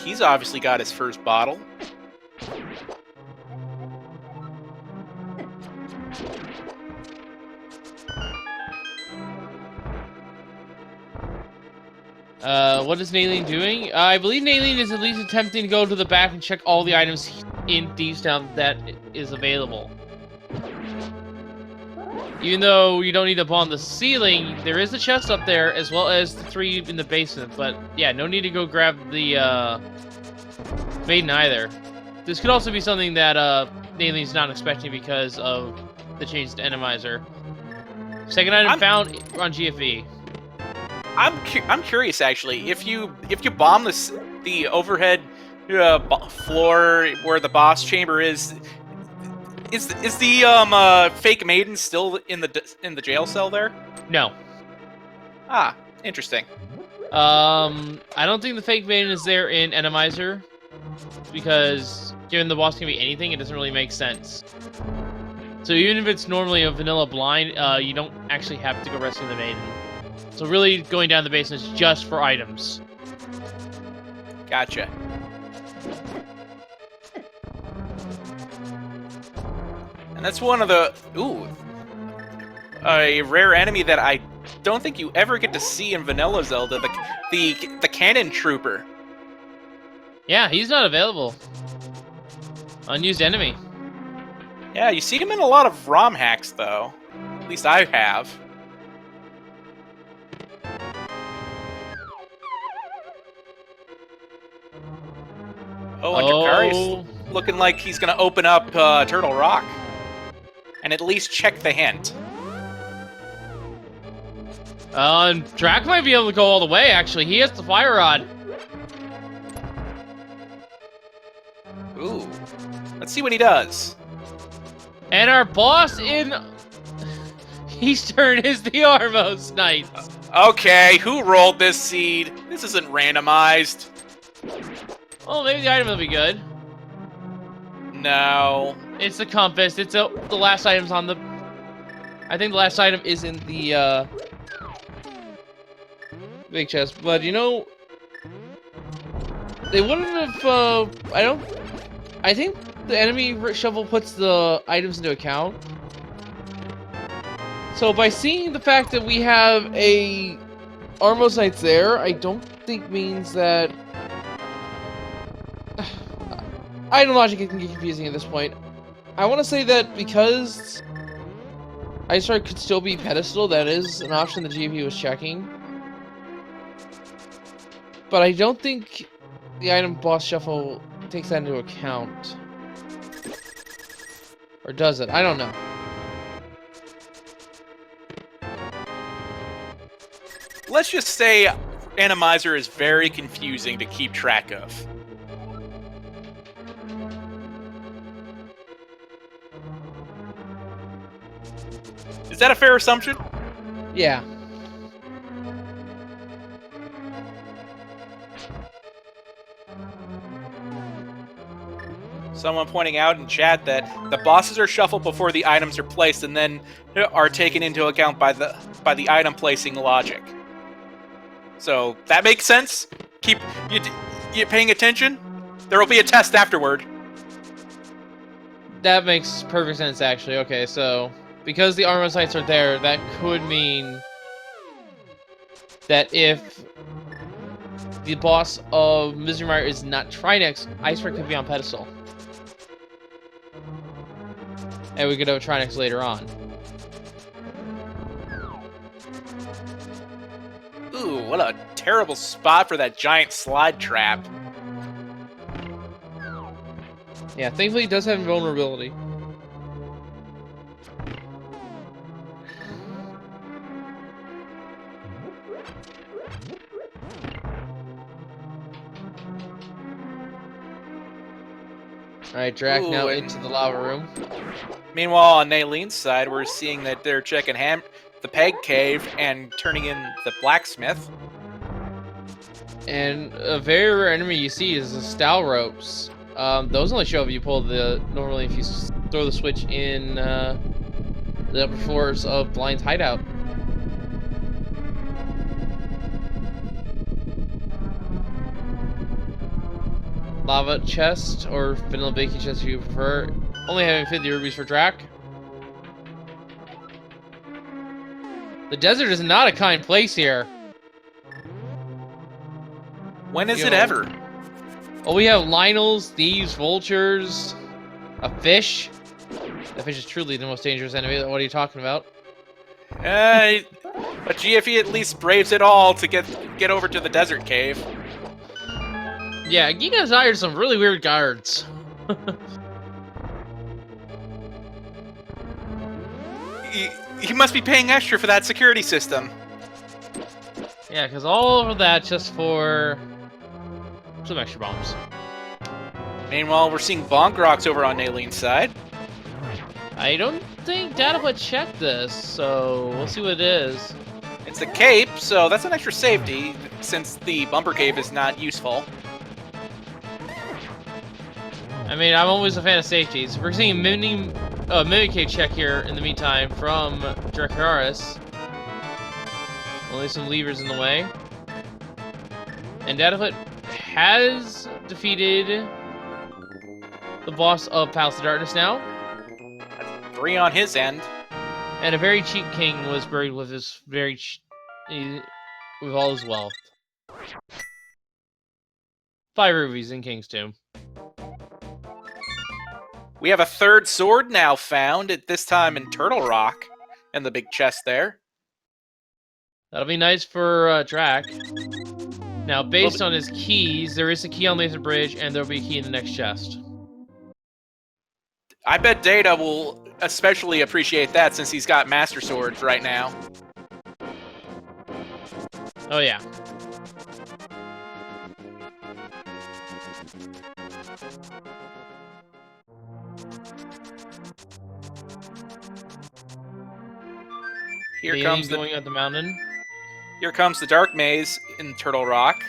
he's obviously got his first bottle. What is Nailing doing? I believe Nailing is at least attempting to go to the back and check all the items in Thieves Town that is available. Even though you don't need up on the ceiling, there is a chest up there, as well as the 3 in the basement. But yeah, no need to go grab the Maiden either. This could also be something that Nailing's not expecting because of the change to Enemizer. Second item found on GFE. I'm curious actually. If you bomb the overhead floor where the boss chamber is the fake maiden still in the jail cell there? No. Ah, interesting. I don't think the fake maiden is there in Enemizer because given the boss can be anything, it doesn't really make sense. So even if it's normally a vanilla blind, you don't actually have to go rescue the maiden. So really, going down the basement is just for items. Gotcha. And that's one of the... Ooh. A rare enemy that I don't think you ever get to see in Vanilla Zelda. The Cannon Trooper. Yeah, he's not available. Unused enemy. Yeah, you see him in a lot of ROM hacks, though. At least I have. Oh, and Jakari's looking like he's going to open up Turtle Rock. And at least check the hint. And Drac might be able to go all the way, actually. He has the Fire Rod. Ooh. Let's see what he does. And our boss in Eastern is the Armos Knights. Okay, who rolled this seed? This isn't randomized. Well, maybe the item will be good. No. It's the compass. It's the last item's on the... I think the last item is in the big chest. But, you know... They wouldn't have... I think the enemy shovel puts the items into account. So by seeing the fact that we have a Armos Knights there, I don't think means that... Item logic can get confusing at this point. I want to say that because Ice could still be pedestal, that is an option the GP was checking. But I don't think the item boss shuffle takes that into account. Or does it? I don't know. Let's just say Enemizer is very confusing to keep track of. Is that a fair assumption? Yeah. Someone pointing out in chat that the bosses are shuffled before the items are placed, and then are taken into account by the item placing logic. So that makes sense. Keep you paying attention. There will be a test afterward. That makes perfect sense, actually. Okay, so because the armor sights are there, that could mean that if the boss of Misery Mire is not Trinex, Iceberg could be on pedestal. And we could have a Trinex later on. Ooh, what a terrible spot for that giant slide trap. Yeah, thankfully it does have invulnerability. Alright, Drac Ooh, now and- into the lava room. Meanwhile, on Naileen's side, we're seeing that they're checking the Peg Cave and turning in the blacksmith. And a very rare enemy you see is the Stal Ropes. Those only show if you pull normally if you throw the switch in the upper floors of Blind's hideout. Lava chest, or vanilla baking chest if you prefer. Only having 50 rubies for Drac. The desert is not a kind place here. When is it ever? Oh, we have Lionels, thieves, vultures, a fish. That fish is truly the most dangerous enemy. What are you talking about? But GFE at least braves it all to get over to the desert cave. Yeah, Giga's hired some really weird guards. He must be paying extra for that security system. Yeah, because all of that just for some extra bombs. Meanwhile, we're seeing bonk rocks over on Naileen's side. I don't think Dataput checked this, so we'll see what it is. It's a cape, so that's an extra safety, since the bumper cave is not useful. I mean, I'm always a fan of safeties. We're seeing a Mimic Cave check here in the meantime from Dracaris. Only some levers in the way. And Dataput has defeated the boss of Palace of Darkness now. 3 on his end. And a very cheap king was buried with his with all his wealth. 5 rubies in King's Tomb. We have a third sword now found, at this time in Turtle Rock, in the big chest there. That'll be nice for Drac. Now, based on his keys, there is a key on Laser Bridge, and there'll be a key in the next chest. I bet Data will especially appreciate that, since he's got Master Swords right now. Oh, yeah. Here comes going up the mountain. Here comes the Dark Maze in Turtle Rock.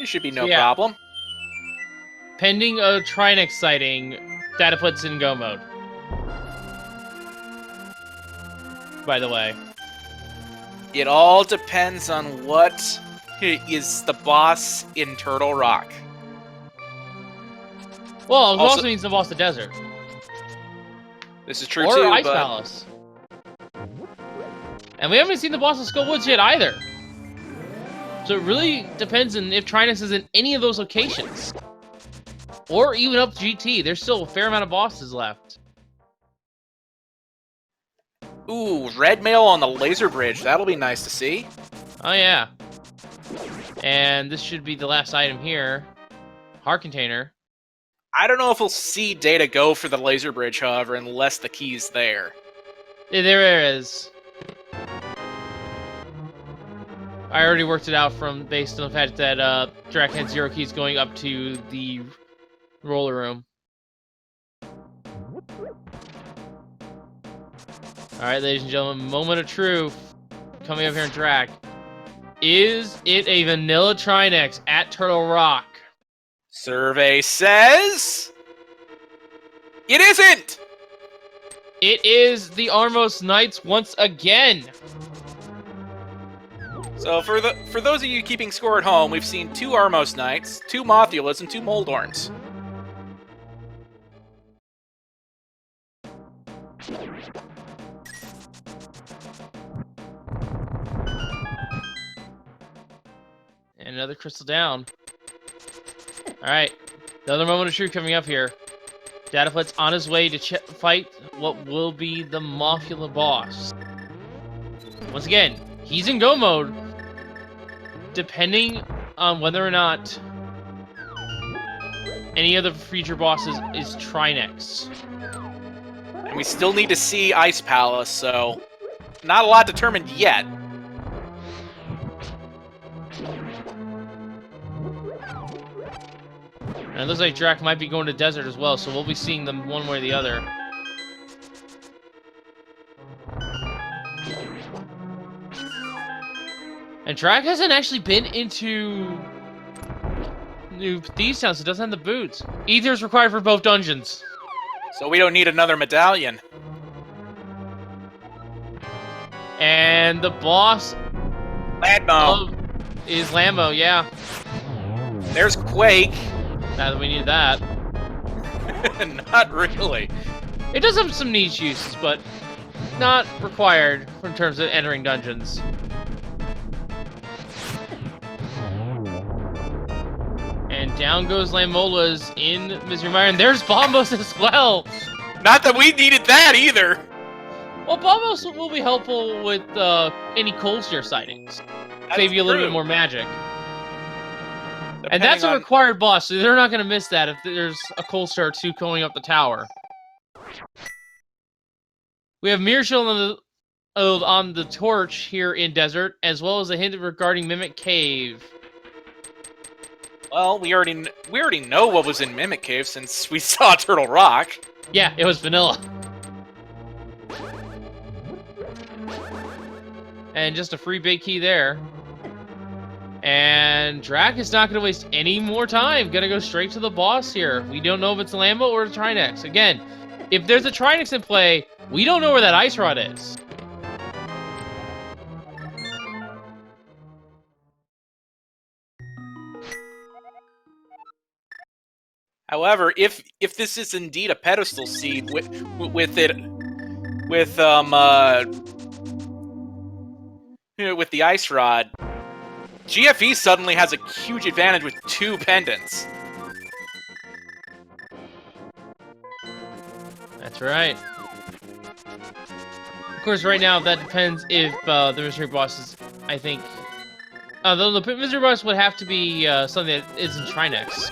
It should be no Yeah. problem. Pending a Trinex sighting, Dataput's in go mode. By the way. It all depends on what is the boss in Turtle Rock. Well, it Also- also means the boss of the desert. This is true Or too, Ice but Palace. And we haven't seen the boss of Skull Woods yet either. So it really depends on if Trinex is in any of those locations. Or even up GT. There's still a fair amount of bosses left. ooh, red mail on the laser bridge. That'll be nice to see. Oh, yeah. And this should be the last item here. Heart container. I don't know if we'll see Data go for the laser bridge, however, unless the key's there. Yeah, there it is. I already worked it out based on the fact that Drac had 0 keys going up to the roller room. All right, ladies and gentlemen, moment of truth coming up here in track. Is it a vanilla Trinex at Turtle Rock? Survey says it isn't. It is the Armos Knights once again. So for those of you keeping score at home, we've seen 2 Armos Knights, 2 Mothulas, and 2 Moldorns. And another crystal down. Alright, another moment of truth coming up here. Dataflet's on his way to fight what will be the Mothula boss. Once again, he's in go mode. Depending on whether or not any of the future bosses is Trinex. And we still need to see Ice Palace, so not a lot determined yet. And it looks like Drac might be going to Desert as well, so we'll be seeing them one way or the other. And Drac hasn't actually been into New Thieves Town, so it doesn't have the boots. Ether is required for both dungeons. So we don't need another medallion. And the boss Ladmo. is Lambo, yeah. There's Quake. Now that we need that. Not really. It does have some niche uses, but not required in terms of entering dungeons. And down goes Lamola's in Misery Mire, and there's Bombos as well! Not that we needed that either. Well, Bombos will be helpful with any cold stare sightings. Save you a little bit more magic. And that's a required boss, so they're not going to miss that if there's a cold stare or 2 going up the tower. We have Mirror Shield on the torch here in Desert, as well as a hint regarding Mimic Cave. Well, we already know what was in Mimic Cave since we saw Turtle Rock. Yeah, it was vanilla. And just a free big key there. And Drac is not going to waste any more time. Going to go straight to the boss here. We don't know if it's Lambo or a Trinex. Again, if there's a Trinex in play, we don't know where that Ice Rod is. However, if this is indeed a pedestal seed with the Ice Rod, GFE suddenly has a huge advantage with 2 pendants. That's right. Of course, right now, that depends if the mystery boss is, I think... the mystery boss would have to be something that isn't Trinex.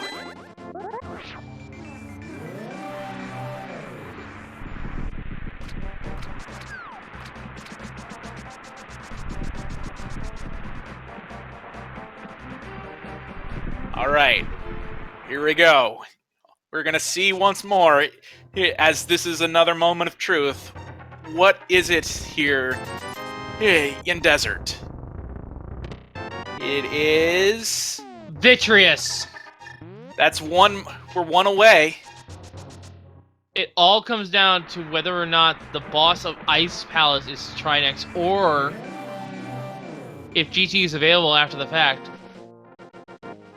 Alright, here we go. We're gonna see once more, as this is another moment of truth, what is it here in Desert? It is... Vitreous! That's one, we're 1 away. It all comes down to whether or not the boss of Ice Palace is Trinex, or if GT is available after the fact.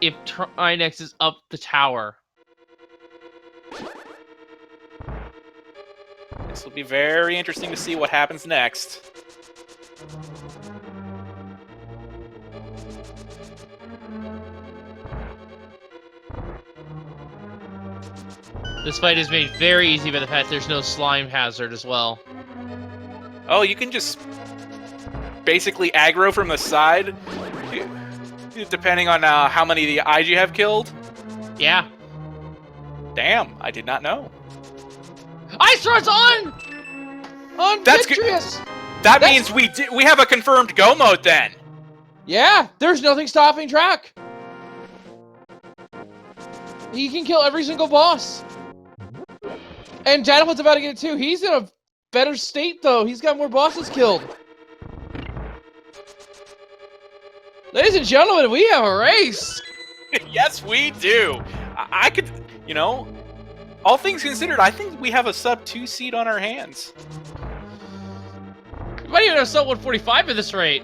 If Trinex is up the tower. This will be very interesting to see what happens next. This fight is made very easy by the fact there's no slime hazard as well. Oh, you can just basically aggro from the side, depending on how many of the eyes you have killed? Yeah. Damn, I did not know. Ice Rod's on! On That's Vitreous! That means we have a confirmed go mode then. Yeah, there's nothing stopping Drac. He can kill every single boss. And Jadwin's about to get it too. He's in a better state, though. He's got more bosses killed. Ladies and gentlemen, we have a race. Yes, we do. I could, you know, all things considered, I think we have a sub 2 seed on our hands. You might even have sub 145 at this rate.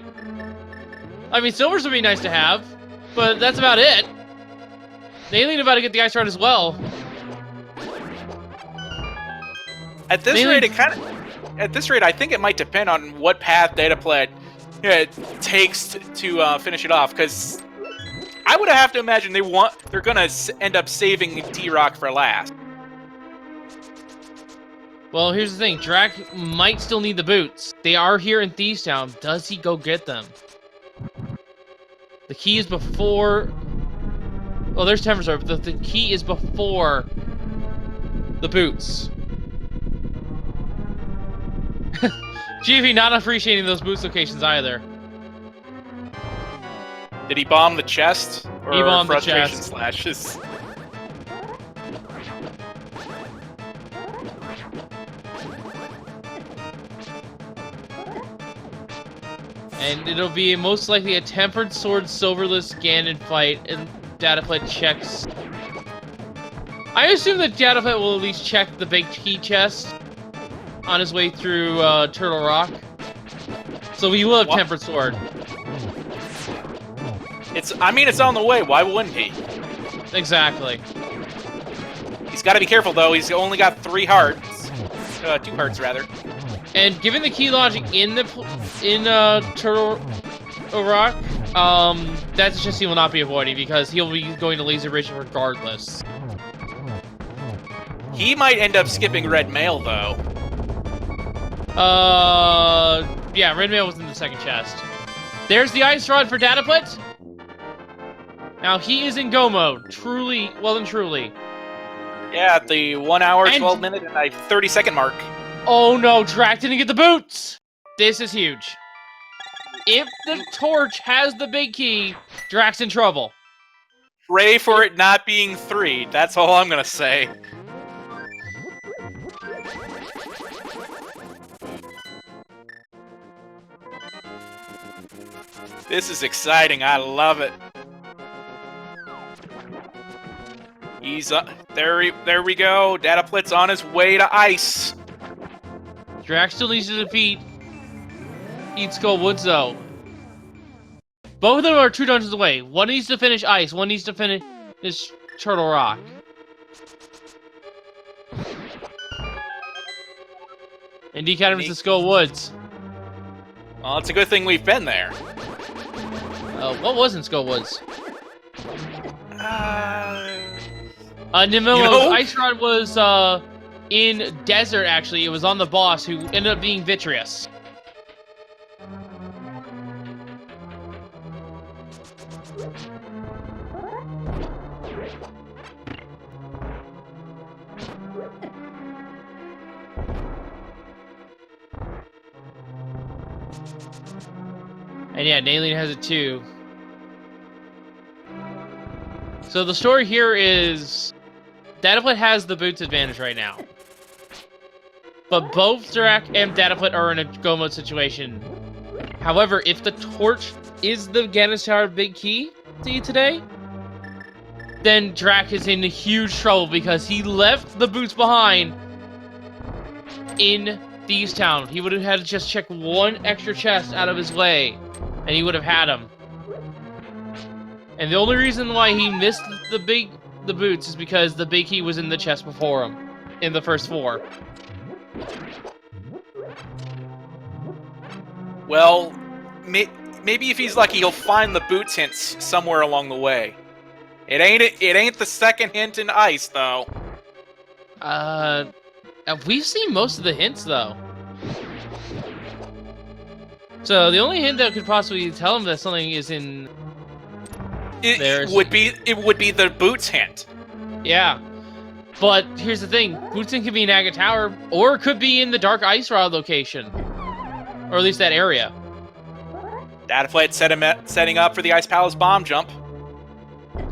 I mean, silvers would be nice to have, but that's about it. Alien about to get the ice rod as well. At this Mainly- rate, at this rate, I think it might depend on what path DataPlay takes to finish it off. Because I would have to imagine they're gonna end up saving T-Rock for last. Well, here's the thing. Drac might still need the boots. They are here in Thieves Town. Does he go get them? The key is before... Oh, there's Temp Reserve. The key is before the boots. GV not appreciating those boots locations either. Did he bomb the chest? Or He bombed the frustration chest. slashes? And it'll be most likely a Tempered Sword Silverless Ganon fight, and DataPlay checks. I assume that DataPlay will at least check the big key chest on his way through Turtle Rock. So we will have What? Tempered Sword. I mean, it's on the way. Why wouldn't he? Exactly. He's got to be careful, though. He's only got 3 hearts. 2 hearts, rather. And given the key logic in Turtle Rock, that's just he will not be avoiding because he'll be going to Laser Bridge regardless. He might end up skipping Red Mail, though. Yeah, Red Mail was in the second chest. There's the Ice Rod for DataPlay. Now he is in go mode. Truly, well and truly. Yeah, at the 1 hour, And- 12 minute, and 30-second mark. Oh no, Drac didn't get the boots! This is huge. If the torch has the big key, Drac's in trouble. Pray for it not being 3. That's all I'm gonna say. This is exciting. I love it. He's there. There we go. DataPlit's on his way to ice. Drac still needs to defeat Eat Skull Woods, though. Both of them are 2 dungeons away. One needs to finish Ice, one needs to finish Turtle Rock. And Decatterman's the Skull Woods. Well, it's a good thing we've been there. What was in Skull Woods? You Nemo's know? Ice Rod was in Desert, actually. It was on the boss, who ended up being Vitreous. And yeah, Nalien has it too. So the story here is DataPlay has the boots advantage right now. But both Drac and DataPlay are in a go mode situation. However, if the torch is the Ganon Tower big key to you today, then Drac is in huge trouble because he left the boots behind in Thieves Town. He would have had to just check one extra chest out of his way, and he would have had him. And the only reason why he missed the boots is because the big key was in the chest before him, in the first 4. Well, maybe if he's lucky, he'll find the boots hints somewhere along the way. It ain't the second hint in ice, though. We've seen most of the hints though. So the only hint that could possibly tell him that something is in It would be the boots hint. Yeah. But here's the thing, Bootsin could be in Aga Tower, or it could be in the Dark Ice Rod location. Or at least that area. DataPlay setting up for the Ice Palace bomb jump.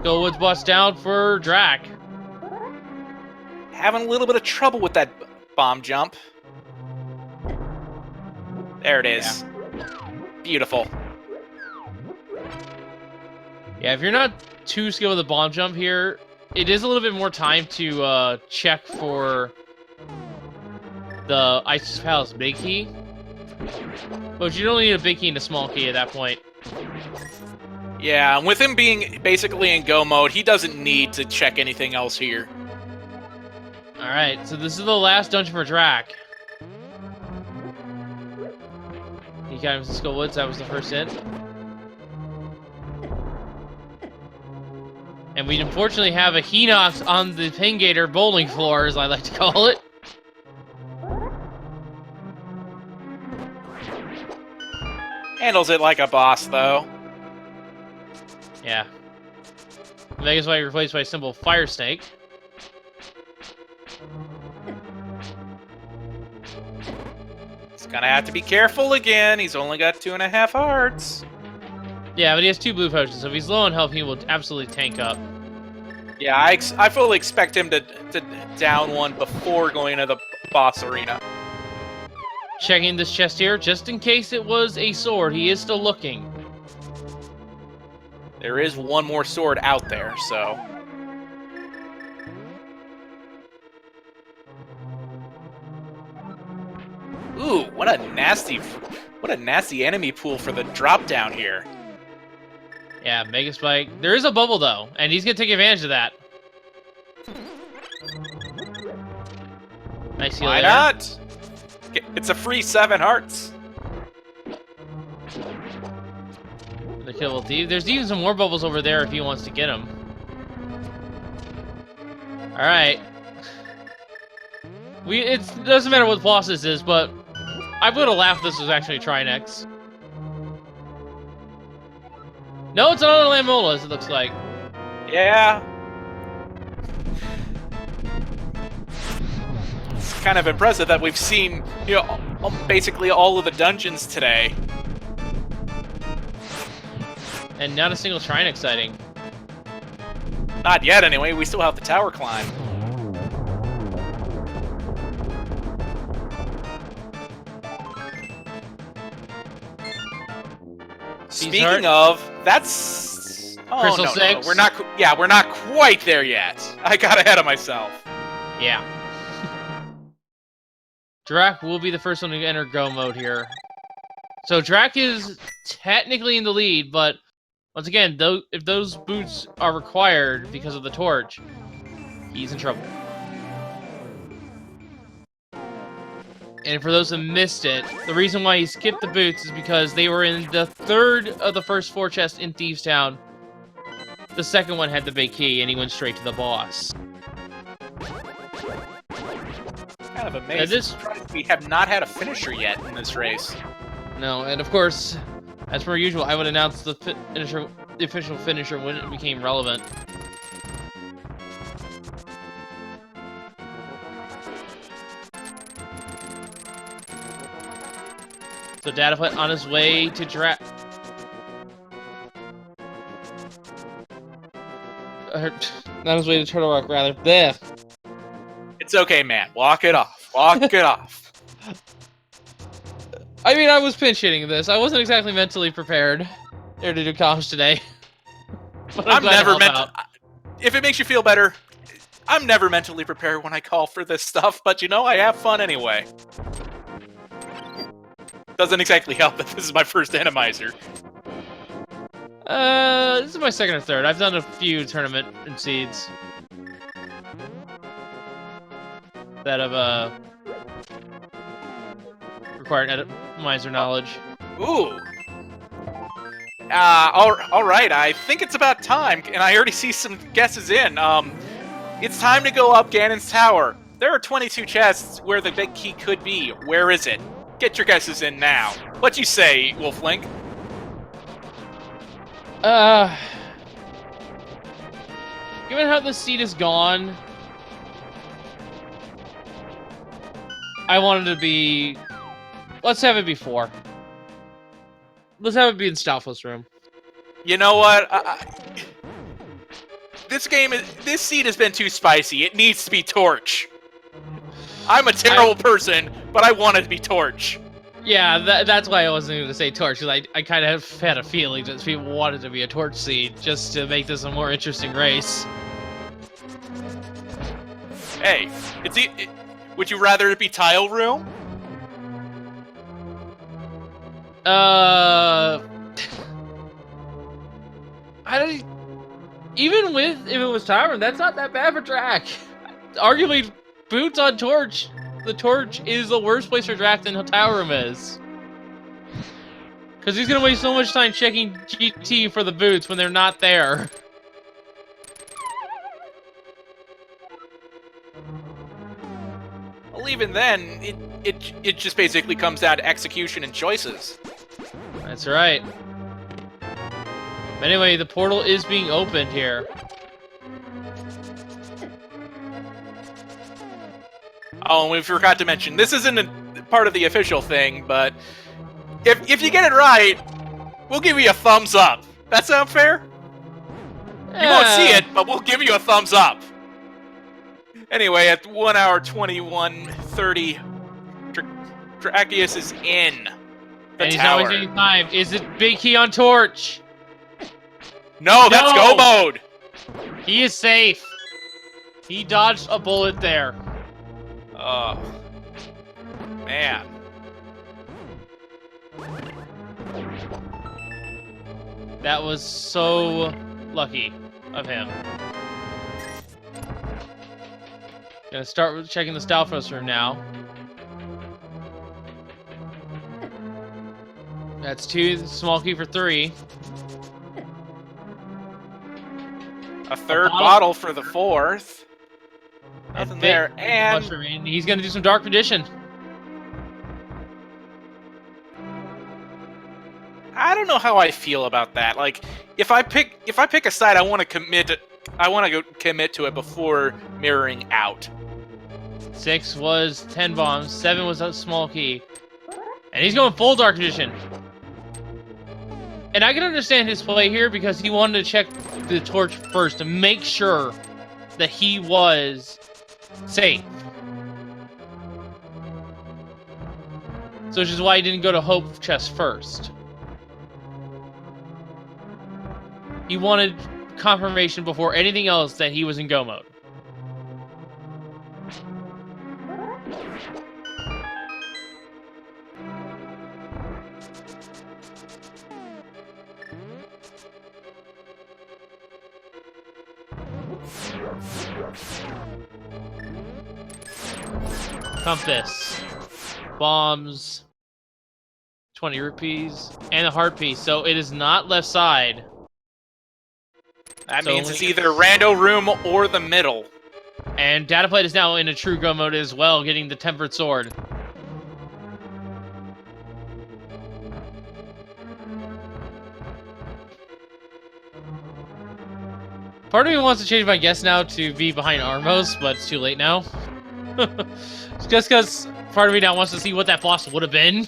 Goldwood's bust down for Drac. Having a little bit of trouble with that bomb jump. There it is. Beautiful. Yeah, if you're not too skilled with the bomb jump here, it is a little bit more time to check for the Isis Palace big key. But you don't need a big key and a small key at that point. Yeah, and with him being basically in go mode, he doesn't need to check anything else here. Alright, so this is the last dungeon for Drac. He got him to Skull Woods, that was the first hit. And we unfortunately have a Hinox on the Pingator bowling floor, as I like to call it. Handles it like a boss, though. Yeah. Mega's Bite replaced by a simple Fire Snake. He's gonna have to be careful again. He's only got 2.5 hearts. Yeah, but he has 2 blue potions, so if he's low on health, he will absolutely tank up. Yeah, I fully expect him to down one before going into the boss arena. Checking this chest here, just in case it was a sword, he is still looking. There is one more sword out there, so... Ooh, what a nasty enemy pool for the drop down here. Yeah, Mega Spike. There is a bubble, though, and he's going to take advantage of that. Nice heal Why there. not? It's a free 7 hearts. The kill will thief. There's even some more bubbles over there if he wants to get them. Alright. It doesn't matter what boss this is, but I would have laughed if this was actually Trinex. No, it's another Lamolas, it looks like. Yeah. It's kind of impressive that we've seen, you know, basically all of the dungeons today. And not a single Trinex sighting. Not yet, anyway. We still have the tower climb. Speaking of, that's... Oh, Crystal no, 6? we're not... Yeah, we're not quite there yet. I got ahead of myself. Yeah. Drac will be the first one to enter go mode here. So Drac is technically in the lead, but once again, if those boots are required because of the torch, he's in trouble. And for those that missed it, the reason why he skipped the boots is because they were in the 3rd of the first 4 chests in Thieves Town. The second one had the big key, and he went straight to the boss. Kind of amazing. We have not had a finisher yet in this race. No, and of course, as per usual, I would announce the official finisher when it became relevant. So Dataput on his way to Drac. Not his way to Turtle Rock, rather. Blech. It's okay, man. Walk it off. Walk it off. I mean, I was pinch hitting this. I wasn't exactly mentally prepared here to do comms today. But I'm never meant to. If it makes you feel better, I'm never mentally prepared when I call for this stuff, but you know, I have fun anyway. Doesn't exactly help that this is my first Enemizer. This is my 2nd or 3rd. I've done a few tournament and seeds that have required Enemizer knowledge. Ooh. All right. I think it's about time, and I already see some guesses in. It's time to go up Ganon's tower. There are 22 chests where the big key could be. Where is it? Get your guesses in now. What you say, Wolflink? Given how the seed is gone, I wanted to be... Let's have it be 4. Let's have it be in Stoutful's room. You know what? This seed has been too spicy. It needs to be Torch. I'm a terrible person, but I want it to be Torch. Yeah, that's why I wasn't going to say torch, because I kind of had a feeling that people wanted to be a torch seed, just to make this a more interesting race. Hey, would you rather it be tile room? I don't... Even if it was Tyrant, that's not that bad for Drac. Arguably, boots on torch. The torch is the worst place for Drac than Tile Room is. Because he's going to waste so much time checking GT for the boots when they're not there. Well, even then, it just basically comes down to execution and choices. That's right. But anyway, the portal is being opened here. Oh, and we forgot to mention, this isn't a part of the official thing, but if you get it right, we'll give you a thumbs up. That sound fair? You won't see it, but we'll give you a thumbs up. Anyway, at 1 hour 21:30, Dracius is in the and he's tower. not wasting time. Is it Big Key on torch? No, that's go mode. He is safe. He dodged a bullet there. Oh, man. That was so lucky of him. Gonna start with checking the Stalfos room now. That's 2, small key for 3. A third bottle for the 4th. Nothing there, and mushroom. He's gonna do some Dark Perdition. I don't know how I feel about that. Like, if I pick a side, I want to commit to it before mirroring out. 6 was 10 bombs. 7 was a small key, and he's going full Dark Perdition. And I can understand his play here because he wanted to check the torch first to make sure that he was safe. So which is why he didn't go to Hope chest first. He wanted confirmation before anything else that he was in go mode. Compass, bombs, 20 rupees, and a heart piece. So it is not left side. That means it's either rando room or the middle. And Data Plate is now in a true go mode as well, getting the Tempered Sword. Part of me wants to change my guess now to be behind Armos, but it's too late now. Just because part of me now wants to see what that boss would have been.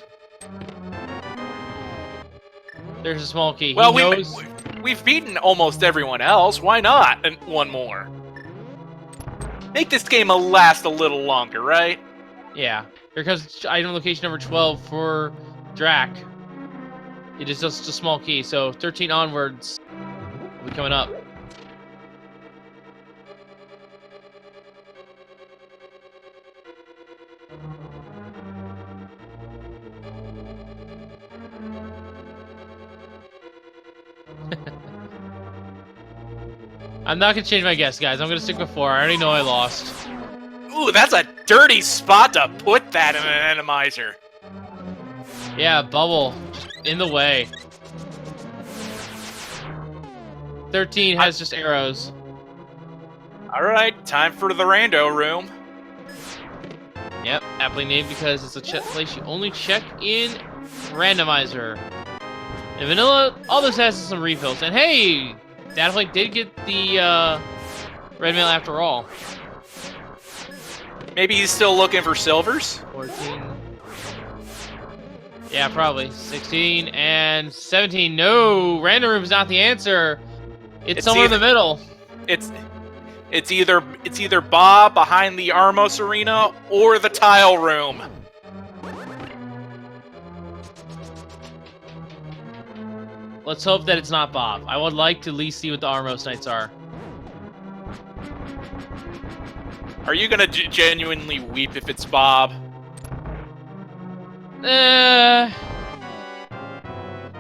There's a small key. Well, he knows... we've beaten almost everyone else. Why not? And one more. Make this game last a little longer, right? Yeah. Here comes item location number 12 for Drac. It is just a small key, so 13 onwards will be coming up. I'm not gonna change my guess, guys. I'm gonna stick with 4. I already know I lost. Ooh, that's a dirty spot to put that in an Enemizer. Yeah, bubble. Just in the way. 13 has just arrows. Alright, time for the rando room. Yep, aptly named because it's a place you only check in Randomizer. In vanilla, all this has is some refills. And hey, Dataflake did get the red mail after all. Maybe he's still looking for silvers? 14. Yeah, probably. 16 and 17. No, random room is not the answer. It's somewhere in the middle. It's either Bob behind the Armos arena or the tile room. Let's hope that it's not Bob. I would like to at least see what the Armos Knights are. Are you gonna genuinely weep if it's Bob?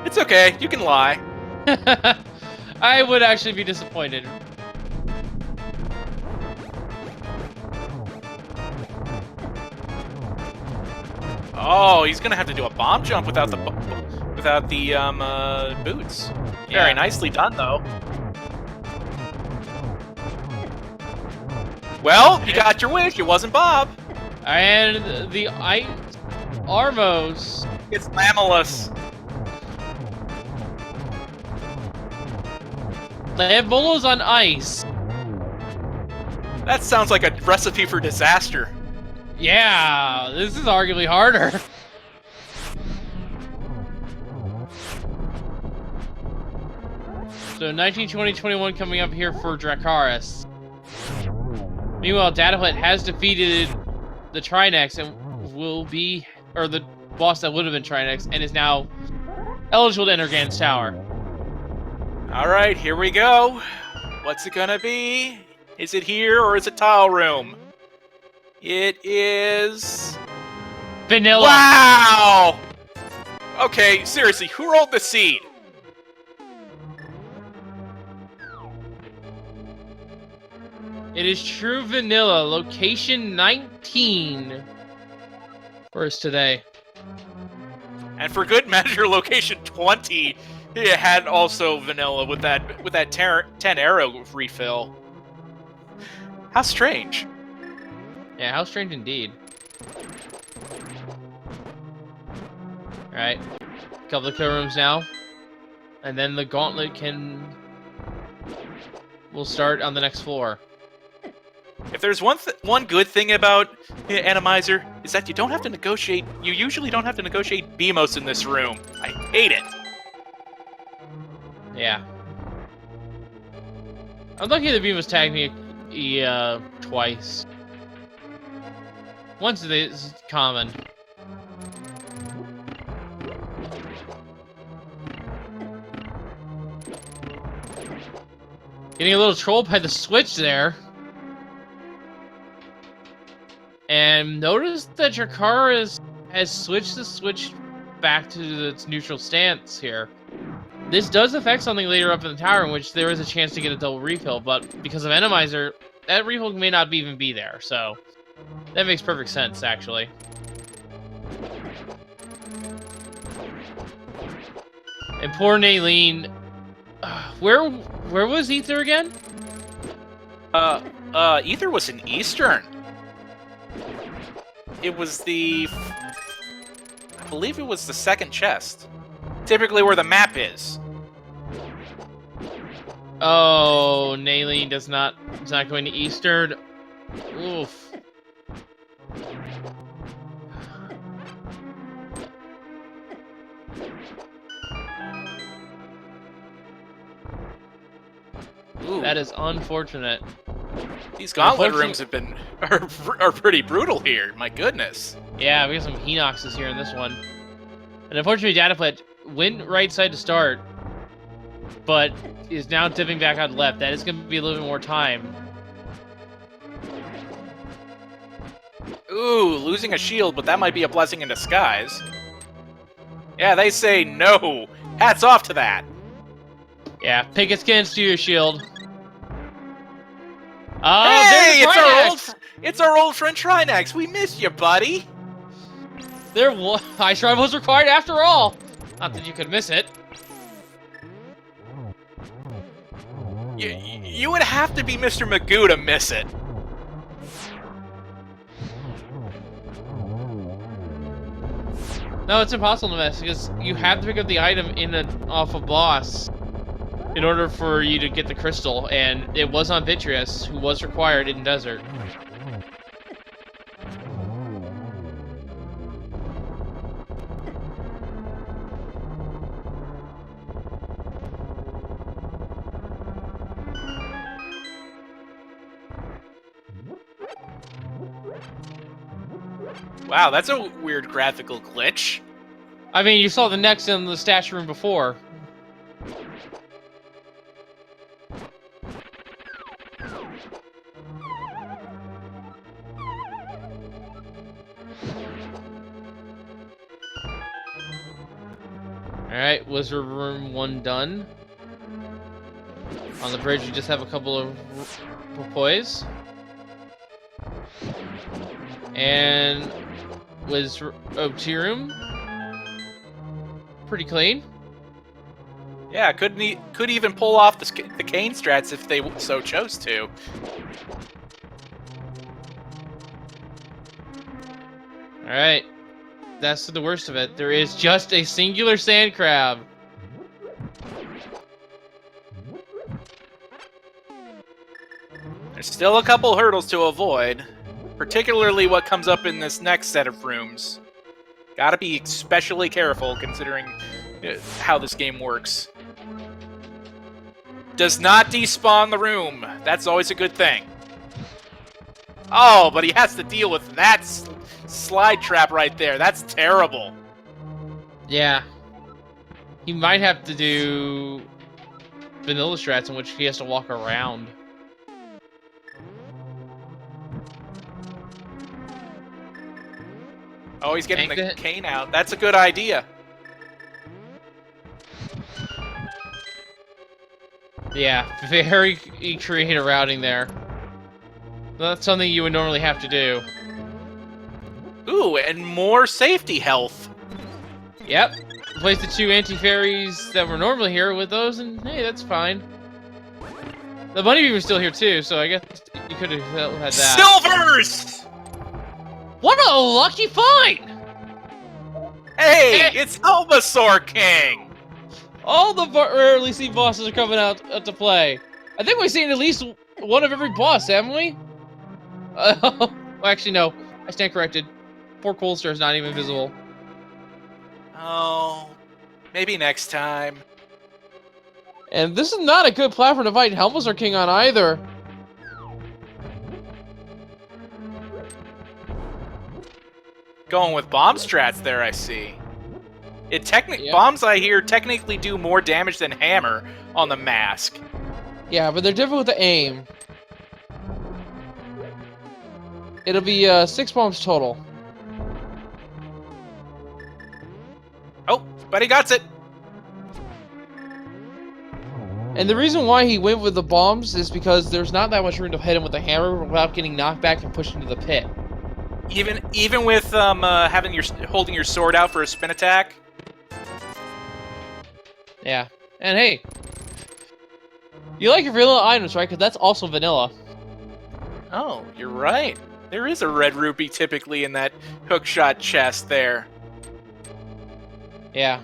It's okay. You can lie. I would actually be disappointed. Oh, he's gonna have to do a bomb jump without the boots. Yeah. Very nicely done, though. Well, you got your wish. It wasn't Bob. And the Armos. It's Lamellus. They have bolos on ice. That sounds like a recipe for disaster. Yeah, this is arguably harder. So 19, 20, 21 coming up here for Dracarys. Meanwhile, Dataplet has defeated the Trinex and will be, or the boss that would have been Trinex, and is now eligible to enter Ganon's Tower. All right, here we go. What's it gonna be? Is it here or is it Tile Room? It is... Vanilla. Wow! Okay, seriously, who rolled the seed? It is true vanilla. Location 19. First today. And for good measure, location 20 it had also vanilla with that 10 arrow refill. How strange. Yeah, how strange indeed. Alright. Couple of kill rooms now. And then the gauntlet will start on the next floor. If there's one good thing about Enemizer, is that you don't have to negotiate. You usually don't have to negotiate BMOS in this room. I hate it. Yeah. I'm lucky the beam was tagged me twice. Once is common. Getting a little trolled by the switch there. And notice that Dracarys has switched the switch back to its neutral stance here. This does affect something later up in the tower in which there is a chance to get a double refill, but because of Enemizer, that refill may not even be there, so that makes perfect sense, actually. And poor Naylene, where was Ether again? Ether was in Eastern. It was I believe it was the second chest. Typically where the map is. Oh, Naylene is not going to Eastern. Oof. Ooh. That is unfortunate. These gauntlet rooms are pretty brutal here. My goodness. Yeah, we got some Henoxes here in this one. And unfortunately, Dataplet went right side to start, but is now dipping back out left. That is going to be a little bit more time. Ooh, losing a shield, but that might be a blessing in disguise. Yeah, they say no. Hats off to that. Yeah, pick against you, shield. Hey, there's it's our old friend Trinex. We missed you, buddy. Ice Ride was required after all. Not that you could miss it. You would have to be Mr. Magoo to miss it. No, it's impossible to miss because you have to pick up the item off a boss in order for you to get the crystal, and it was on Vitreous, who was required in Desert. Wow, that's a weird graphical glitch. I mean, you saw the next in the statue room before. Alright, Wizard Room 1 done. On the bridge, we just have a couple of poise. And OT Room. Pretty clean. Yeah, could even pull off the cane strats if they so chose to. Alright. That's the worst of it. There is just a singular sand crab. There's still a couple hurdles to avoid, particularly what comes up in this next set of rooms. Gotta be especially careful considering how this game works. Does not despawn the room. That's always a good thing. Oh, but he has to deal with that slide trap right there. That's terrible. Yeah. He might have to do vanilla strats in which he has to walk around. Oh, he's getting the cane out. That's a good idea. Yeah, very creative routing there. That's something you would normally have to do. Ooh, and more safety health. Yep. Replace the 2 anti-fairies that were normally here with those, and hey, that's fine. The bunny bee was still here too, so I guess you could have had that. Silvers! What a lucky find! Hey, it's Elbasaur King! All the rarely seen bosses are coming out to play. I think we've seen at least one of every boss, haven't we? Well, actually, no. I stand corrected. Poor Coolster is not even visible. Oh, maybe next time. And this is not a good platform to fight Helmasaur King on either. Going with bomb strats there, I see. Yep. Bombs, I hear, technically do more damage than hammer on the mask. Yeah, but they're different with the aim. It'll be 6 bombs total. Oh, but he got it. And the reason why he went with the bombs is because there's not that much room to hit him with the hammer without getting knocked back and pushed into the pit. Even with holding your sword out for a spin attack. Yeah. And hey, you like your vanilla items, right? Because that's also vanilla. Oh, you're right. There is a red rupee typically in that hookshot chest there. Yeah.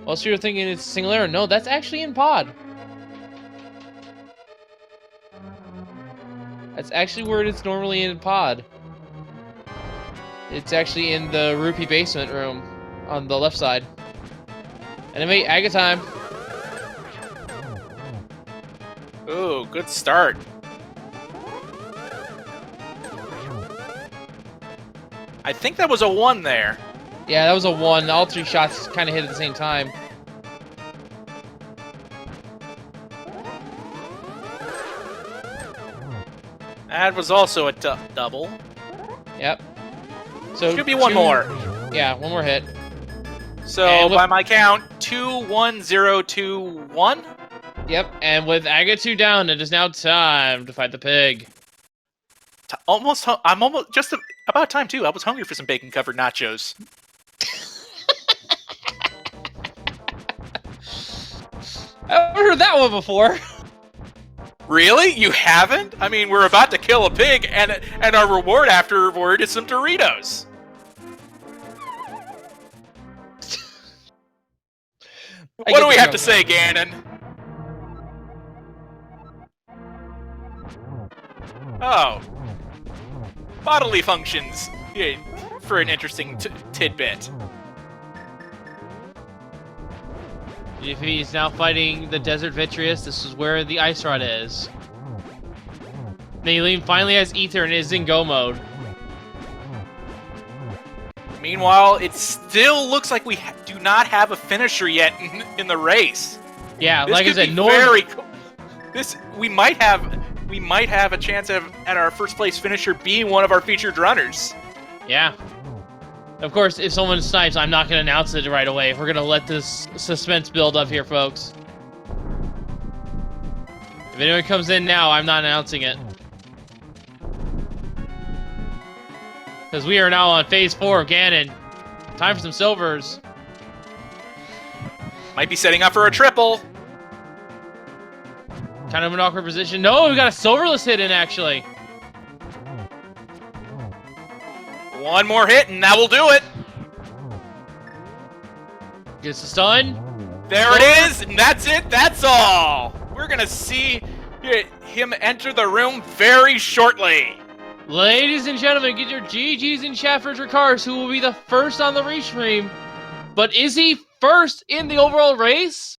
Well, so you're thinking it's singular? No, that's actually in pod. That's actually where it's normally in pod. It's actually in the rupee basement room on the left side. Enemy, Aga time. Ooh, good start. I think that was a 1 there. Yeah, that was a 1. All 3 shots kind of hit at the same time. That was also a double. Yep. So Should be one more. Yeah, one more hit. So by my count, 2, 1, 0, 2, 1. Yep, and with Aga 2 down, it is now time to fight the pig. I'm almost just about time too. I was hungry for some bacon covered nachos. I've heard that one before. Really? You haven't? I mean, we're about to kill a pig, and our reward afterward is some Doritos. What do we have to say, Ganon? Oh. Bodily functions. Yeah, for an interesting tidbit. If he's now fighting the Desert Vitreous, this is where the Ice Rod is. Naeem finally has Ether and is in go mode. Meanwhile, it still looks like we do not have a finisher yet in the race. Yeah, This like I could said, be Norm. very cool. We might have a chance at our first place finisher being one of our featured runners. Yeah. Of course, if someone snipes, I'm not going to announce it right away. We're going to let this suspense build up here, folks. If anyone comes in now, I'm not announcing it. Because we are now on phase 4 of Ganon. Time for some silvers. Might be setting up for a triple. Kind of an awkward position. No, we got a silverless hit in, actually. One more hit, and that will do it. Gets the stun. There it is, and that's it. That's all. We're going to see him enter the room very shortly. Ladies and gentlemen, get your GGs in chat for Dracarys, who will be the first on the restream. But is he first in the overall race?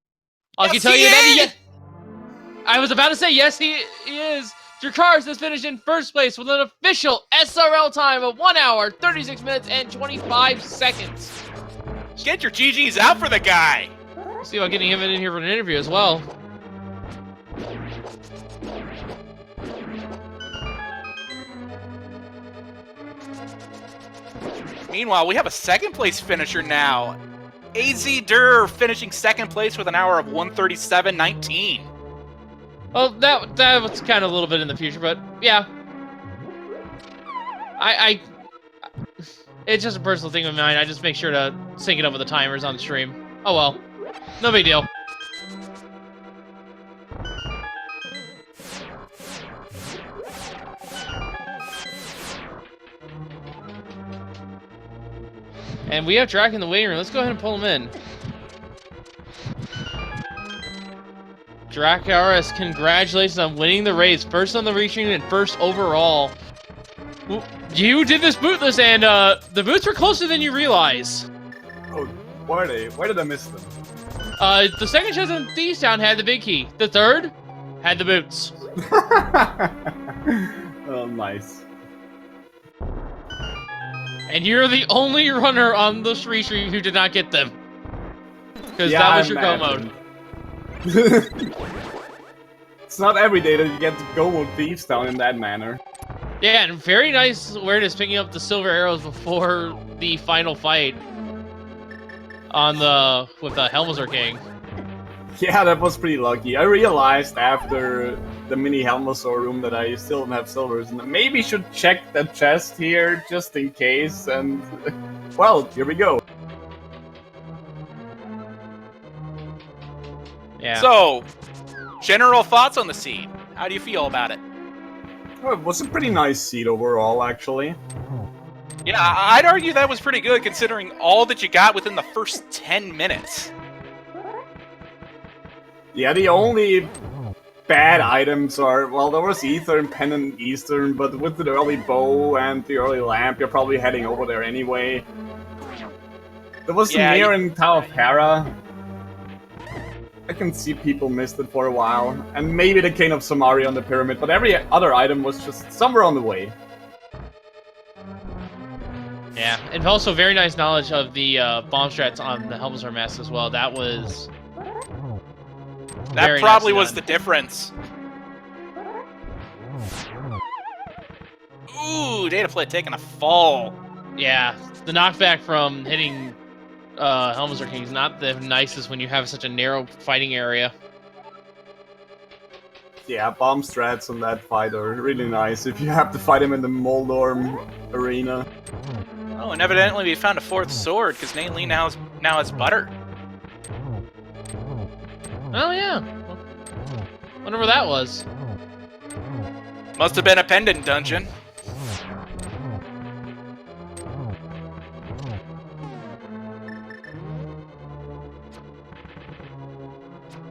I can tell you that I was about to say yes, he is. Dracarys has finished in first place with an official SRL time of 1 hour, 36 minutes, and 25 seconds. Get your GGs out for the guy. See about getting him in here for an interview as well. Meanwhile, we have a second place finisher now. AZ Durr finishing second place with an hour of 1:37:19. Well, that was kind of a little bit in the future, but yeah. It's just a personal thing of mine. I just make sure to sync it up with the timers on the stream. Oh well. No big deal. And we have Drac in the waiting room. Let's go ahead and pull him in. Dracarys, congratulations on winning the race. First on the restream and first overall. You did this bootless, and the boots were closer than you realize. Oh, why are they? Why did I miss them? The second chest in Thieves Town had the big key. The third had the boots. Oh, nice. And you're the only runner on the restream who did not get them. Because Yeah, that was your I'm go mad. mode. It's not every day that you get to go with Thieves Town in that manner. Yeah, and very nice awareness picking up the silver arrows before the final fight on with the Helmazar King. Yeah, that was pretty lucky. I realized after the mini Helmazar room that I still don't have silvers, and I maybe should check the chest here just in case. And well, here we go. Yeah. So, general thoughts on the seed. How do you feel about it? Oh, it was a pretty nice seed overall, actually. Yeah, I'd argue that was pretty good considering all that you got within the first 10 minutes. Yeah, the only bad items are, well, there was Ether and Pendant and Eastern, but with the early bow and the early lamp, you're probably heading over there anyway. There was the mirror in Tower of Hera. I can see people missed it for a while. And maybe the Cane of Samaria on the pyramid, but every other item was just somewhere on the way. Yeah, and also very nice knowledge of the bomb strats on the Helmazar mask as well. That was... That probably was the difference. Ooh, Dataflit taking a fall. Yeah, the knockback from hitting Helmazar King is not the nicest when you have such a narrow fighting area. Yeah, bomb strats on that fight are really nice if you have to fight him in the Moldorm arena. Oh, and evidently we found a fourth sword, because Nainlee now has butter. Oh yeah. Wonder where that was. Must have been a pendant dungeon.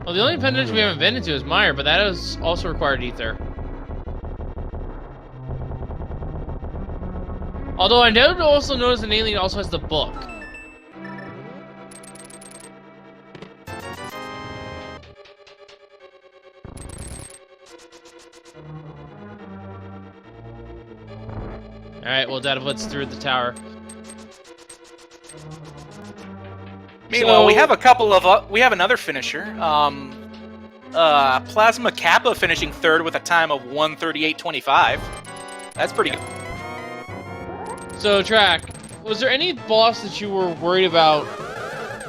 Well, the only pendant we haven't been into is Mire, but that has also required Ether. Although I did also notice that Nainlee also has the book. Alright, well, Dataflit's through the tower. Meanwhile, we have a couple of we have another finisher. Plasma Kappa finishing third with a time of 1:38:25. That's pretty good. So, Track, was there any boss that you were worried about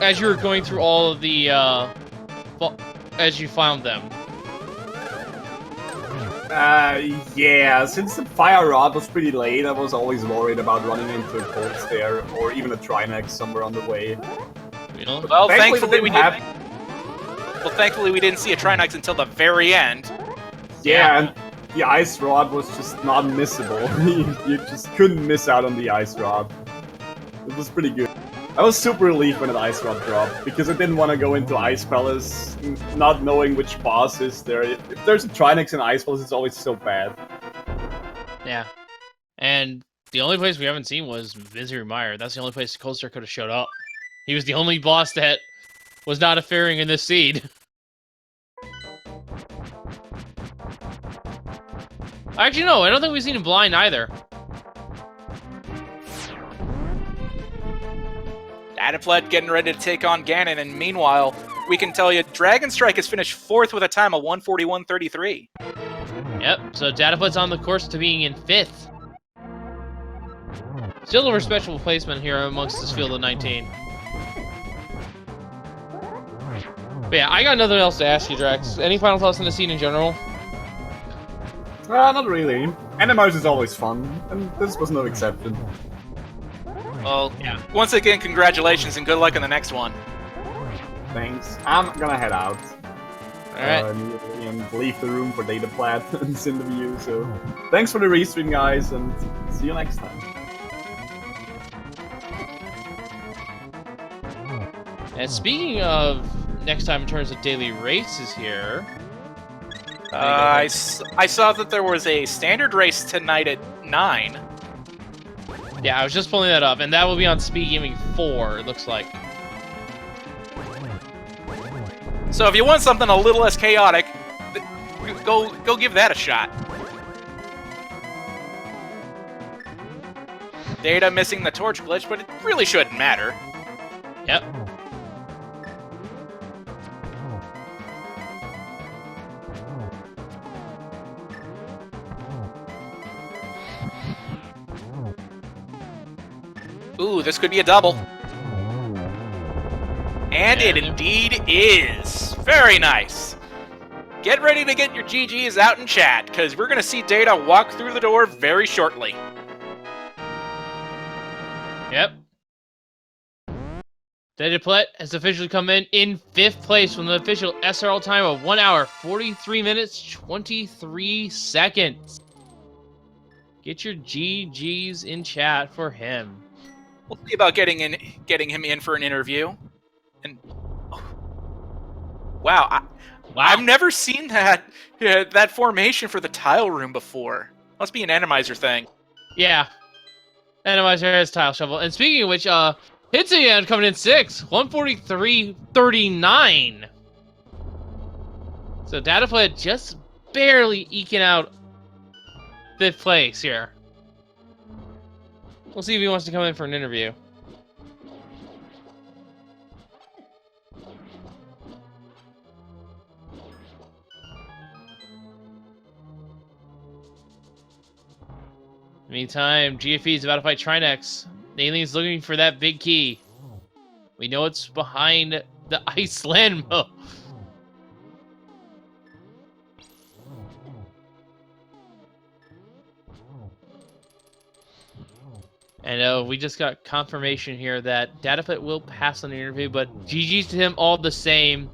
as you were going through all of the, as you found them? Yeah, since the fire rod was pretty late, I was always worried about running into a cold stair or even a Trinex somewhere on the way. You know? Well, Thankfully, thankfully we didn't see a Trinox until the very end. Yeah, and the ice rod was just not missable. You just couldn't miss out on the ice rod. It was pretty good. I was super relieved when an ice rod dropped, because I didn't want to go into Ice Palace not knowing which boss is there. If there's a Trinex in Ice Palace, it's always so bad. Yeah. And the only place we haven't seen was Misery Mire. That's the only place Coaster could have showed up. He was the only boss that was not appearing in this seed. Actually, no, I don't think we've seen him blind either. Adaplet getting ready to take on Ganon, and meanwhile, we can tell you Dragon Strike has finished 4th with a time of 1:41.33. Yep, so Dataplet's on the course to being in 5th. Still a respectable placement here amongst this field of 19. But yeah, I got nothing else to ask you, Drax. Any final thoughts on the scene in general? Not really. Enemizer is always fun, and this was no exception. Well, yeah. Once again, congratulations and good luck in the next one. Thanks. I'm gonna head out. Alright. And leave the room for Dataplat and send the view, so... Thanks for the restream, guys, and see you next time. And speaking of next time in terms of daily races here... I saw that there was a standard race tonight at 9. Yeah, I was just pulling that up, and that will be on Speed Gaming 4, it looks like. So if you want something a little less chaotic, go give that a shot. Data missing the torch glitch, but it really shouldn't matter. Yep. Ooh, this could be a double. And it indeed is. Very nice. Get ready to get your GGs out in chat, because we're going to see Data walk through the door very shortly. Yep. Dataplet has officially come in 5th place from the official SRL time of 1 hour, 43 minutes, 23 seconds. Get your GGs in chat for him. We'll see about getting him in for an interview. And wow, I've never seen that formation for the tile room before. Must be an Enemizer thing. Yeah. Enemizer has tile shovel. And speaking of which, Hitsuyan coming in 6th, 143.39. So Dataplet just barely eking out 5th place here. We'll see if he wants to come in for an interview. Meantime, GFE is about to fight Trinex. Alien's looking for that big key. We know it's behind the Iceland Mo. And we just got confirmation here that Dataplet will pass on the interview, but GG's to him all the same.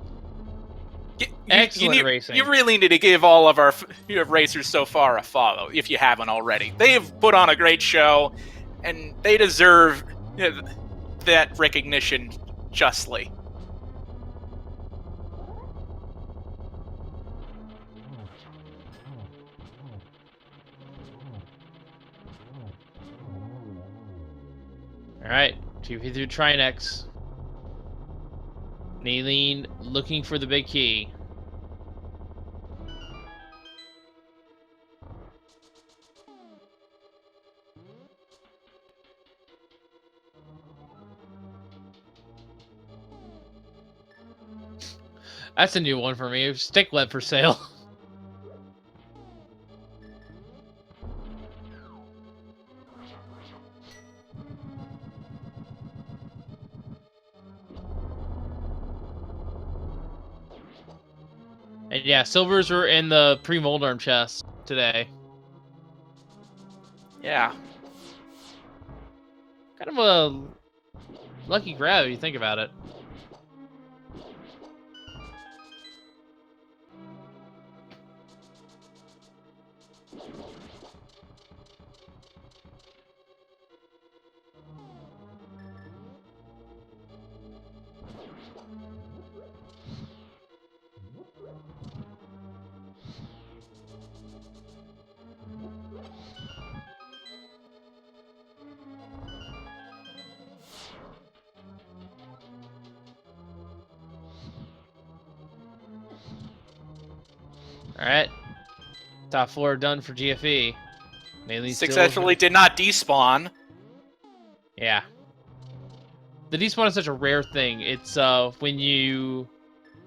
Excellent racing. You really need to give all of our racers so far a follow, if you haven't already. They have put on a great show, and they deserve that recognition justly. Alright, GP through Trinex. Naileen looking for the big key. That's a new one for me. Stick web for sale. And yeah, silvers were in the pre-Moldarm chest today. Yeah. Kind of a lucky grab if you think about it. Alright. Top 4 done for GFE. Mainly Successfully did not despawn. Yeah. The despawn is such a rare thing. It's when you...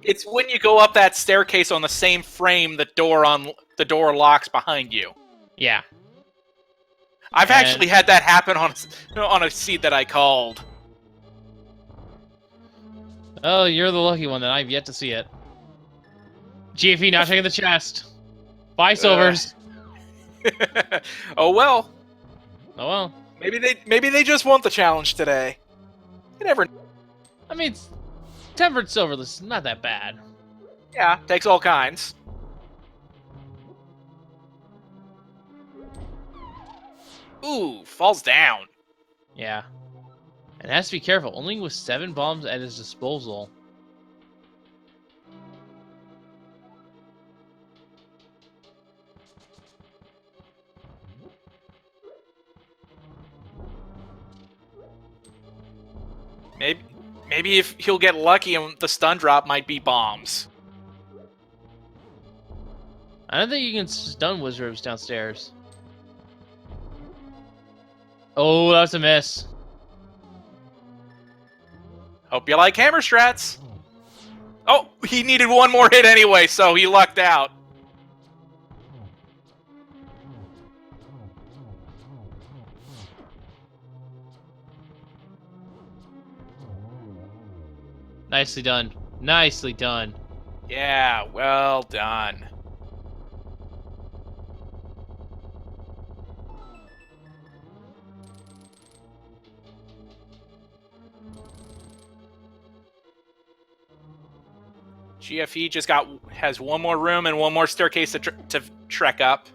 It's when you go up that staircase on the same frame the door locks behind you. Yeah. I've actually had that happen on a seat that I called. Oh, you're the lucky one, then I've yet to see it. GFE not taking the chest. Bye, silvers. Oh well. Oh well. Maybe they just want the challenge today. You never. I mean, it's tempered silverless is not that bad. Yeah, takes all kinds. Ooh, falls down. Yeah. And has to be careful, only with 7 bombs at his disposal. Maybe if he'll get lucky and the stun drop might be bombs. I don't think you can stun wizards downstairs. Oh, that's a miss. Hope you like hammer strats. Oh, he needed one more hit anyway, so he lucked out. Nicely done. Nicely done. Yeah, well done. GFE just has one more room and one more staircase to trek up.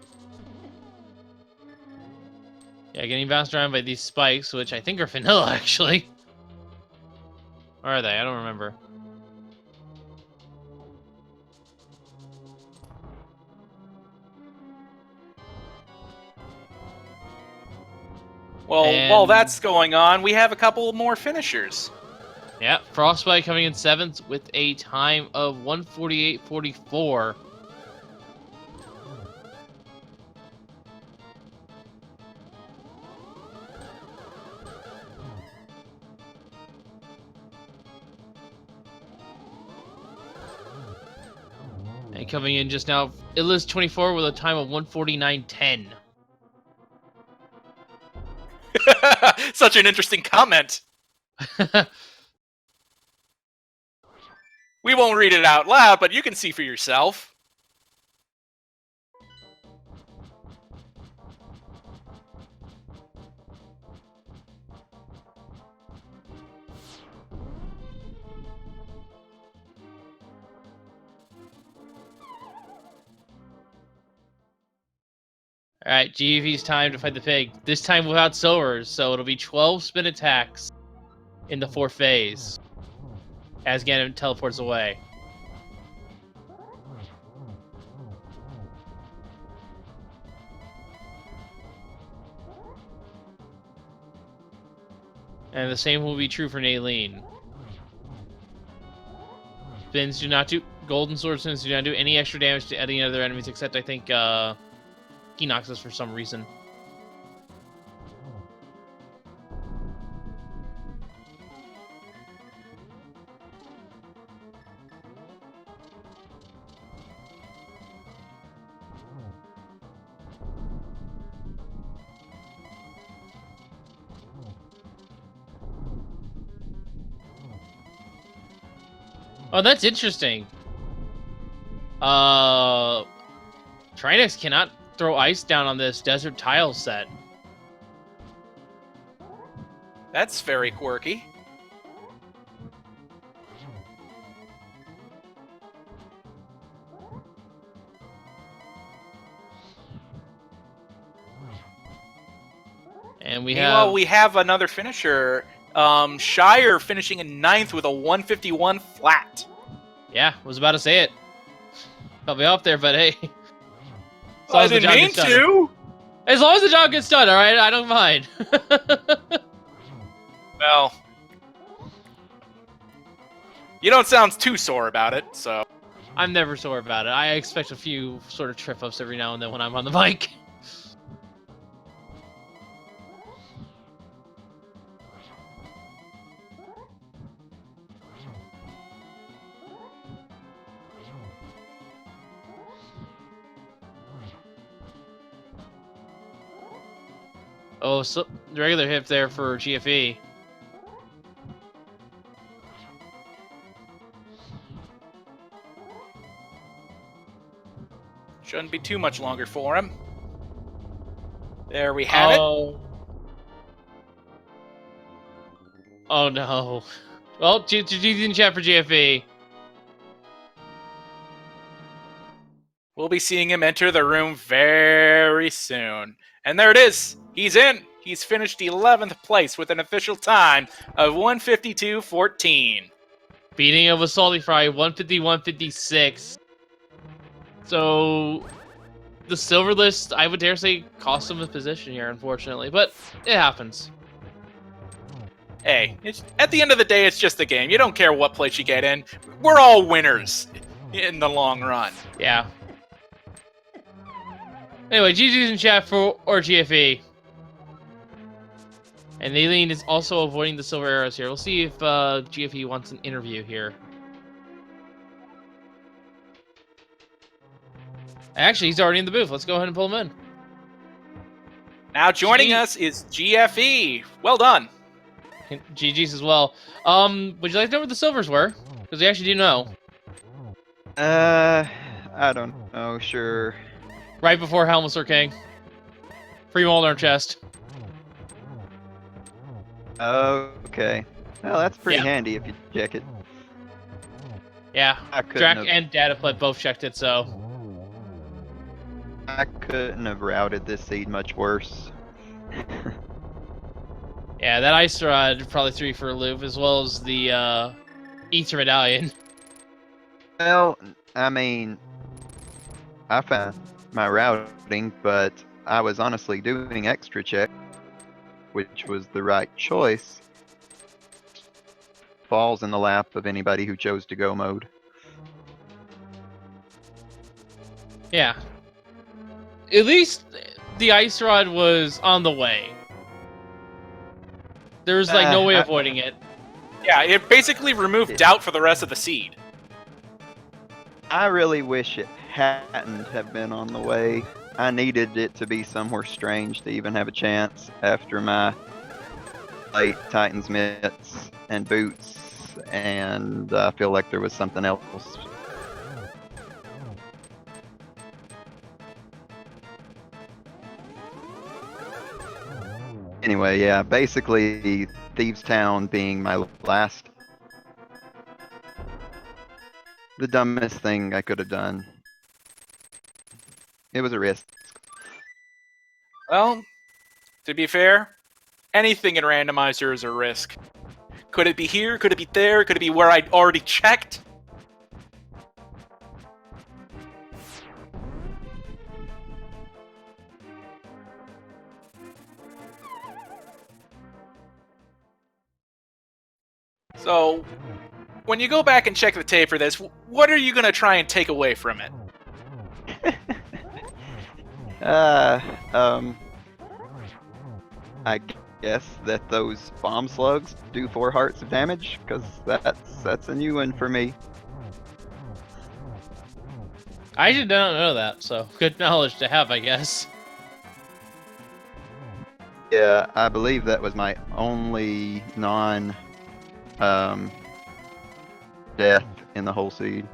Yeah, getting bounced around by these spikes, which I think are vanilla, actually. Or are they? I don't remember. Well, while that's going on, we have a couple more finishers. Yeah, Frostbite coming in 7th with a time of 1:48.44. And coming in just now, Illis24 with a time of 1:49.10. Such an interesting comment. We won't read it out loud, but you can see for yourself. Alright, GV's time to fight the pig. This time without silvers, so it'll be 12 spin attacks in the 4th phase. As Ganon teleports away. And the same will be true for Naylene. Spins do not do... Golden sword spins do not do any extra damage to any other enemies except, I think, Equinoxes for some reason. Oh, that's interesting. Trinex cannot throw ice down on this desert tile set. That's very quirky. And we Meanwhile, we have another finisher. Shire finishing in 9th with a 151 flat. Yeah, was about to say it. Cut me off there, but hey. As I long as the didn't job mean gets done. to. As long as the job gets done, all right? I don't mind. Well, you don't sound too sore about it, so. I'm never sore about it. I expect a few sort of trip-ups every now and then when I'm on the mic. Oh, so the regular hit there for GFE. Shouldn't be too much longer for him. There we have it. Oh no. Well, GG's in chat for GFE. We'll be seeing him enter the room very soon. And there it is. He's in. He's finished 11th place with an official time of 152.14. Beating of a Salty Fry, 150-156. So, the silver list, I would dare say, cost him his position here, unfortunately. But it happens. Hey, at the end of the day, it's just a game. You don't care what place you get in. We're all winners in the long run. Yeah. Anyway, GG's in chat for GFE. And Aileen is also avoiding the silver arrows here. We'll see if GFE wants an interview here. Actually, he's already in the booth. Let's go ahead and pull him in. Now joining us is GFE. Well done. GG's as well. Would you like to know where the silvers were? Because we actually do know. I don't know. Sure. Right before Helmsley King. Free Molnar chest. Okay. Well, that's pretty Yeah. handy if you check it. Yeah. I couldn't Drac have, and Dataplet both checked it, so. I couldn't have routed this seed much worse. Yeah, that ice rod probably threw you for a loop, as well as the Ether Medallion. Well, I mean, I found my routing, but I was honestly doing extra check, which was the right choice. Falls in the lap of anybody who chose to go mode. Yeah. At least the ice rod was on the way. There was like no way avoiding it. Yeah, it basically removed doubt for the rest of the seed. I really wish it hadn't have been on the way. I needed it to be somewhere strange to even have a chance after my late Titans mitts and boots, and I feel like there was something else. Anyway, yeah, basically Thieves Town being my last. The dumbest thing I could have done. It was a risk. Well, to be fair, anything in Randomizer is a risk. Could it be here? Could it be there? Could it be where I'd already checked? So, when you go back and check the tape for this, what are you going to try and take away from it? I guess that those bomb slugs do 4 hearts of damage, because that's a new one for me. I did not know that, so good knowledge to have, I guess. Yeah, I believe that was my only non death in the whole seed.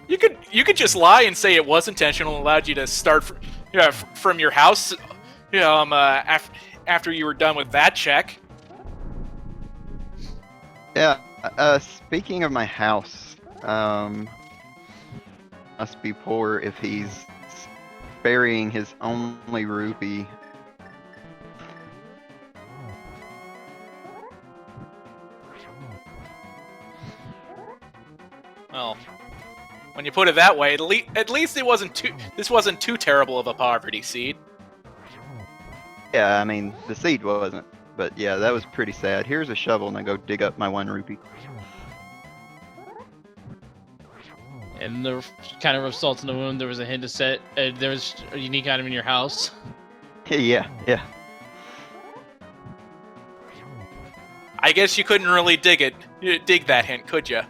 You could just lie and say it was intentional and allowed you to start from your house. After you were done with that check. Yeah. Speaking of my house, must be poor if he's burying his only rupee. Well, when you put it that way, at least it wasn't too. This wasn't too terrible of a poverty seed. Yeah, I mean, the seed wasn't. But yeah, that was pretty sad. Here's a shovel and I go dig up my 1 rupee. And the kind of salt in the wound, there was a hint of set. There was a unique item in your house. Yeah. I guess you couldn't really dig that hint, could you?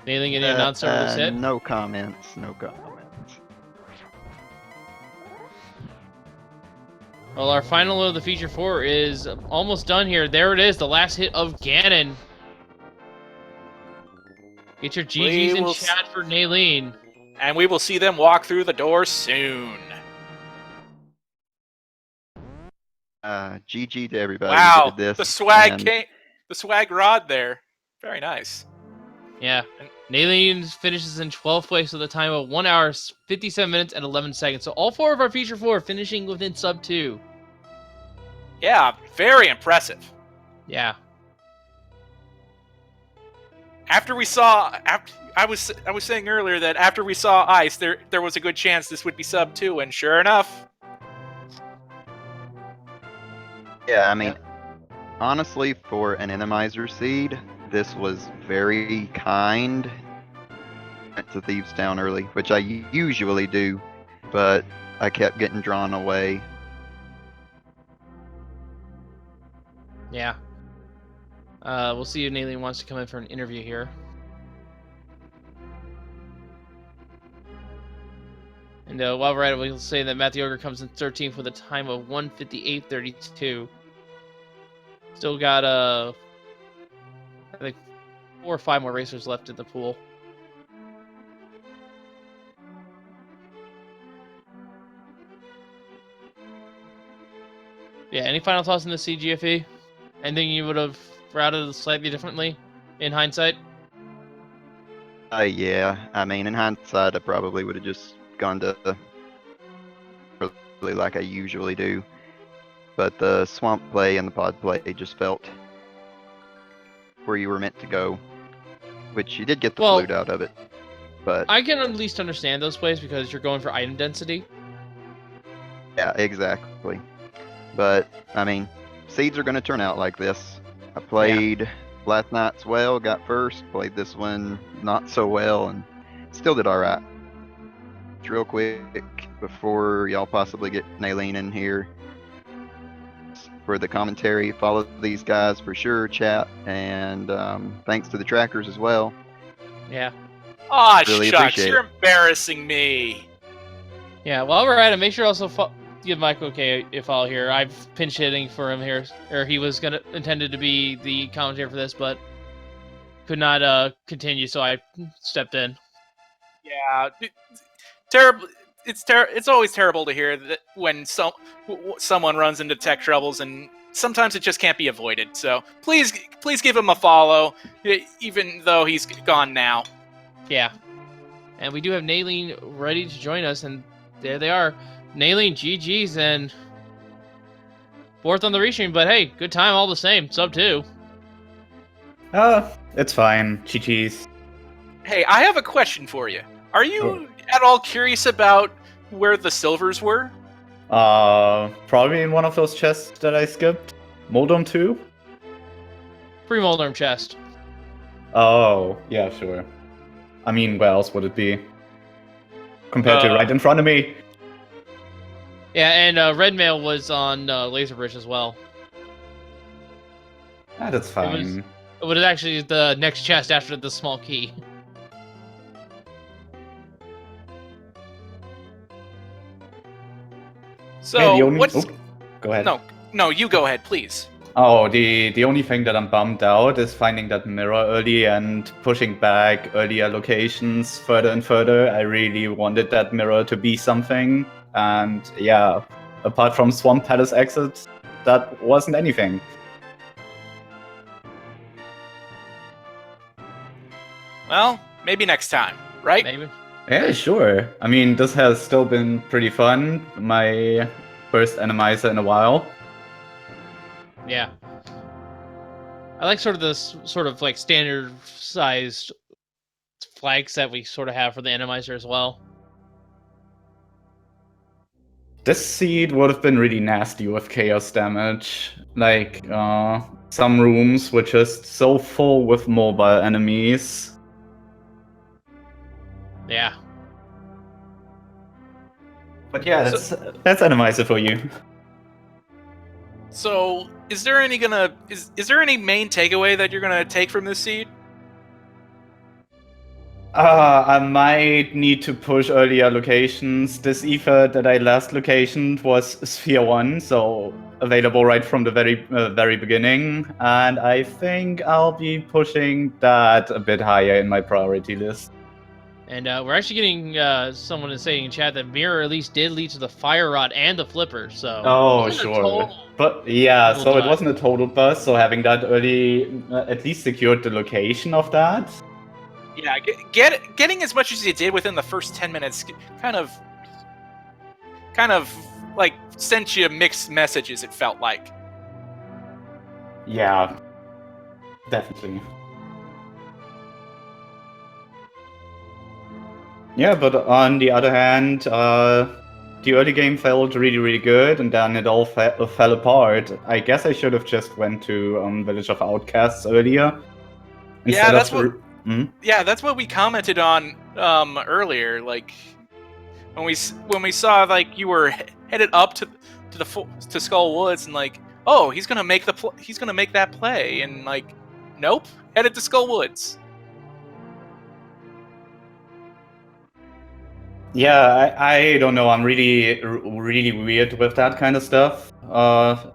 Anything any announcer would have said? No comments. Well, our final of the feature 4 is almost done here. There it is, the last hit of Ganon. Get your GGs in chat for Naylene. And we will see them walk through the door soon. GG to everybody Wow, who did this. the swag and- came, the swag rod there. Very nice. Yeah. Naylene finishes in 12th place with a time of 1 hour, 57 minutes, and 11 seconds. So all 4 of our feature 4 finishing within sub 2. Yeah, very impressive. Yeah. After we saw, I was saying earlier that after we saw Ice, there was a good chance this would be sub 2, and sure enough. Yeah, I mean, honestly, for an Enemizer seed, this was very kind. Went to Thieves Town early, which I usually do, but I kept getting drawn away. Yeah. We'll see if Naylene wants to come in for an interview here. And while we're at it, we'll say that Matthew Ogre comes in 13th with a time of 1:58.32. Still got I think 4 or 5 more racers left in the pool. Yeah, any final thoughts on the CGFE? Anything you would have routed slightly differently in hindsight? Yeah, I mean, in hindsight, I probably would have just gone to really like I usually do. But the swamp play and the pod play just felt where you were meant to go, which you did get the flute out of it. But I can at least understand those plays because you're going for item density. yeah, exactly. But I mean, seeds are going to turn out like this. I played last night's well, got first. Played this one not so well, and still did all right. Real quick before y'all possibly get Naylene in here for the commentary, follow these guys for sure, chat, and thanks to the trackers as well. Yeah. Aw, Really shucks, appreciate you're it. embarrassing me. Yeah, while we're at it, make sure also give Mike okay if I'll here. I've pinch hitting for him here, or he was intended to be the commentator for this, but could not continue, so I stepped in. Yeah, terrible. It's always terrible to hear that when someone runs into tech troubles, and sometimes it just can't be avoided. So please give him a follow, even though he's gone now. Yeah. And we do have Naylene ready to join us, and there they are. Naylene, GG's, and 4th on the restream, but hey, good time all the same. Sub 2. It's fine. GG's. Hey, I have a question for you. Are you at all curious about where the silvers were? Probably in one of those chests that I skipped. Moldom 2? Free Moldorm chest. Oh, yeah, sure. I mean, where else would it be? Compared to right in front of me. Yeah, and Red Mail was on Laser Bridge as well. That's fine. It was actually the next chest after the small key. So Hey, the only- what's? Go ahead. No, you go ahead, please. Oh, the only thing that I'm bummed out is finding that mirror early and pushing back earlier locations further and further. I really wanted that mirror to be something, and yeah, apart from Swamp Palace exit, that wasn't anything. Well, maybe next time, right? Maybe. Yeah, sure. I mean, this has still been pretty fun. My first Enemizer in a while. Yeah. I like sort of this sort of like standard sized flags that we sort of have for the Enemizer as well. This seed would have been really nasty with chaos damage. Like, some rooms were just so full with mobile enemies. Yeah. But yeah, that's Enemizer for you. So, is there any main takeaway that you're gonna take from this seed? I might need to push earlier locations. This ether that I last locationed was Sphere 1, so available right from the very beginning. And I think I'll be pushing that a bit higher in my priority list. And we're actually getting someone is saying in chat that mirror at least did lead to the fire rod and the flipper. So Oh, it wasn't a sure. total- But yeah, total so it bust. wasn't a total bust, so having that early at least secured the location of that. Yeah, getting as much as you did within the first 10 minutes kind of like sent you mixed messages, it felt like. Yeah, definitely. Yeah, but on the other hand, the early game felt really, really good, and then it all fell apart. I guess I should have just went to Village of Outcasts earlier. Yeah, that's what. Hmm? Yeah, that's what we commented on earlier. Like when we saw like you were headed up to Skull Woods, and like, oh, he's gonna make that play, and like, nope, headed to Skull Woods. Yeah, I don't know. I'm really weird with that kind of stuff.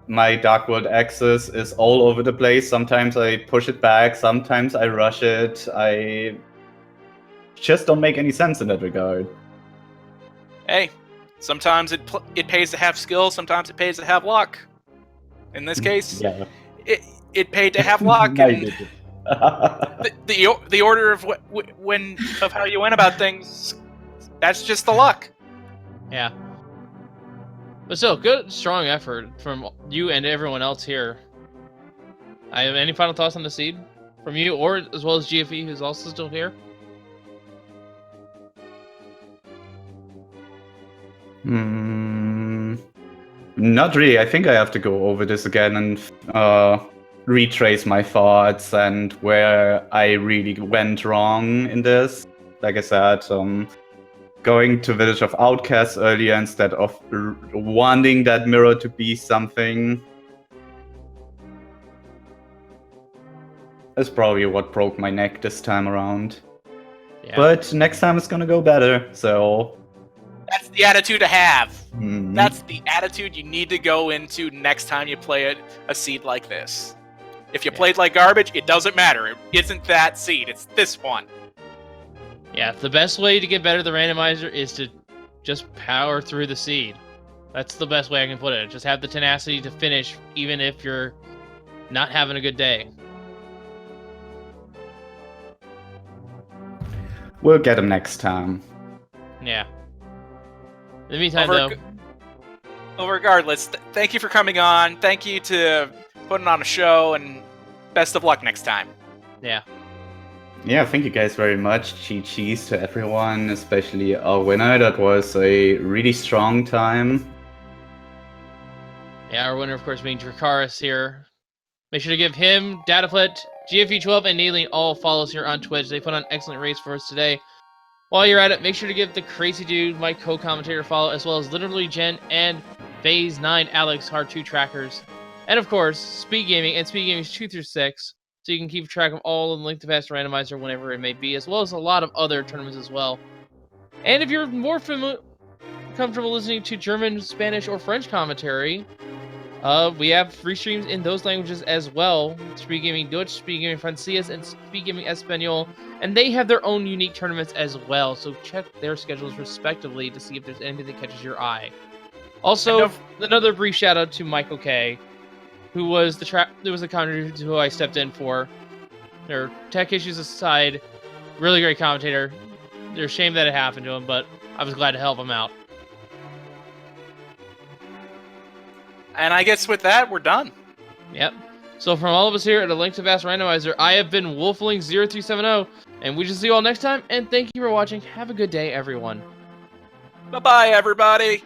My Dark World axis is all over the place. Sometimes I push it back, sometimes I rush it. I just don't make any sense in that regard. Hey, sometimes it pays to have skill, sometimes it pays to have luck. In this case, Yeah. it paid to have luck, I and did it. the order of of how you went about things. That's just the luck. Yeah. But still, good, strong effort from you and everyone else here. I have any final thoughts on the seed from you, or as well as GFE, who's also still here? Not really. I think I have to go over this again and retrace my thoughts and where I really went wrong in this. Like I said, going to Village of Outcasts earlier instead of wanting that mirror to be something is probably what broke my neck this time around. Yeah. But next time it's gonna go better, so... That's the attitude to have. Mhm. That's the attitude you need to go into next time you play a seed like this. If you played like garbage, it doesn't matter. It isn't that seed. It's this one. Yeah, the best way to get better at the randomizer is to just power through the seed. That's the best way I can put it. Just have the tenacity to finish, even if you're not having a good day. We'll get him next time. Yeah. In the meantime, though... Well, regardless, thank you for coming on. Thank you to putting on a show, and best of luck next time. Yeah. Yeah, thank you guys very much. Cheese to everyone, especially our winner. That was a really strong time. Yeah, our winner, of course, being Dracaris here. Make sure to give him, Dataflet, GFE12, and Nailing all follows here on Twitch. They put on an excellent race for us today. While you're at it, make sure to give the Crazy Dude, my co-commentator, a follow, as well as Literally Jen and Phase 9 Alex, Hard 2 trackers. And of course, Speed Gaming and Speed Gaming's 2 through 6. So you can keep track of all of the Link to Past Randomizer whenever it may be, as well as a lot of other tournaments as well. And if you're more comfortable listening to German, Spanish, or French commentary, We have free streams in those languages as well. Speed Gaming Dutch, Speed Gaming Francés, and Speed Gaming Espanol. And they have their own unique tournaments as well, so check their schedules respectively to see if there's anything that catches your eye. Also, another brief shout out to Michael K, who was the commentator who I stepped in for. Their tech issues aside, really great commentator. They're a shame that it happened to him, but I was glad to help him out. And I guess with that, we're done. Yep. So from all of us here at A Link to Vast Randomizer, I have been Wolfling0370, and we shall see you all next time, and thank you for watching. Have a good day, everyone. Bye-bye, everybody.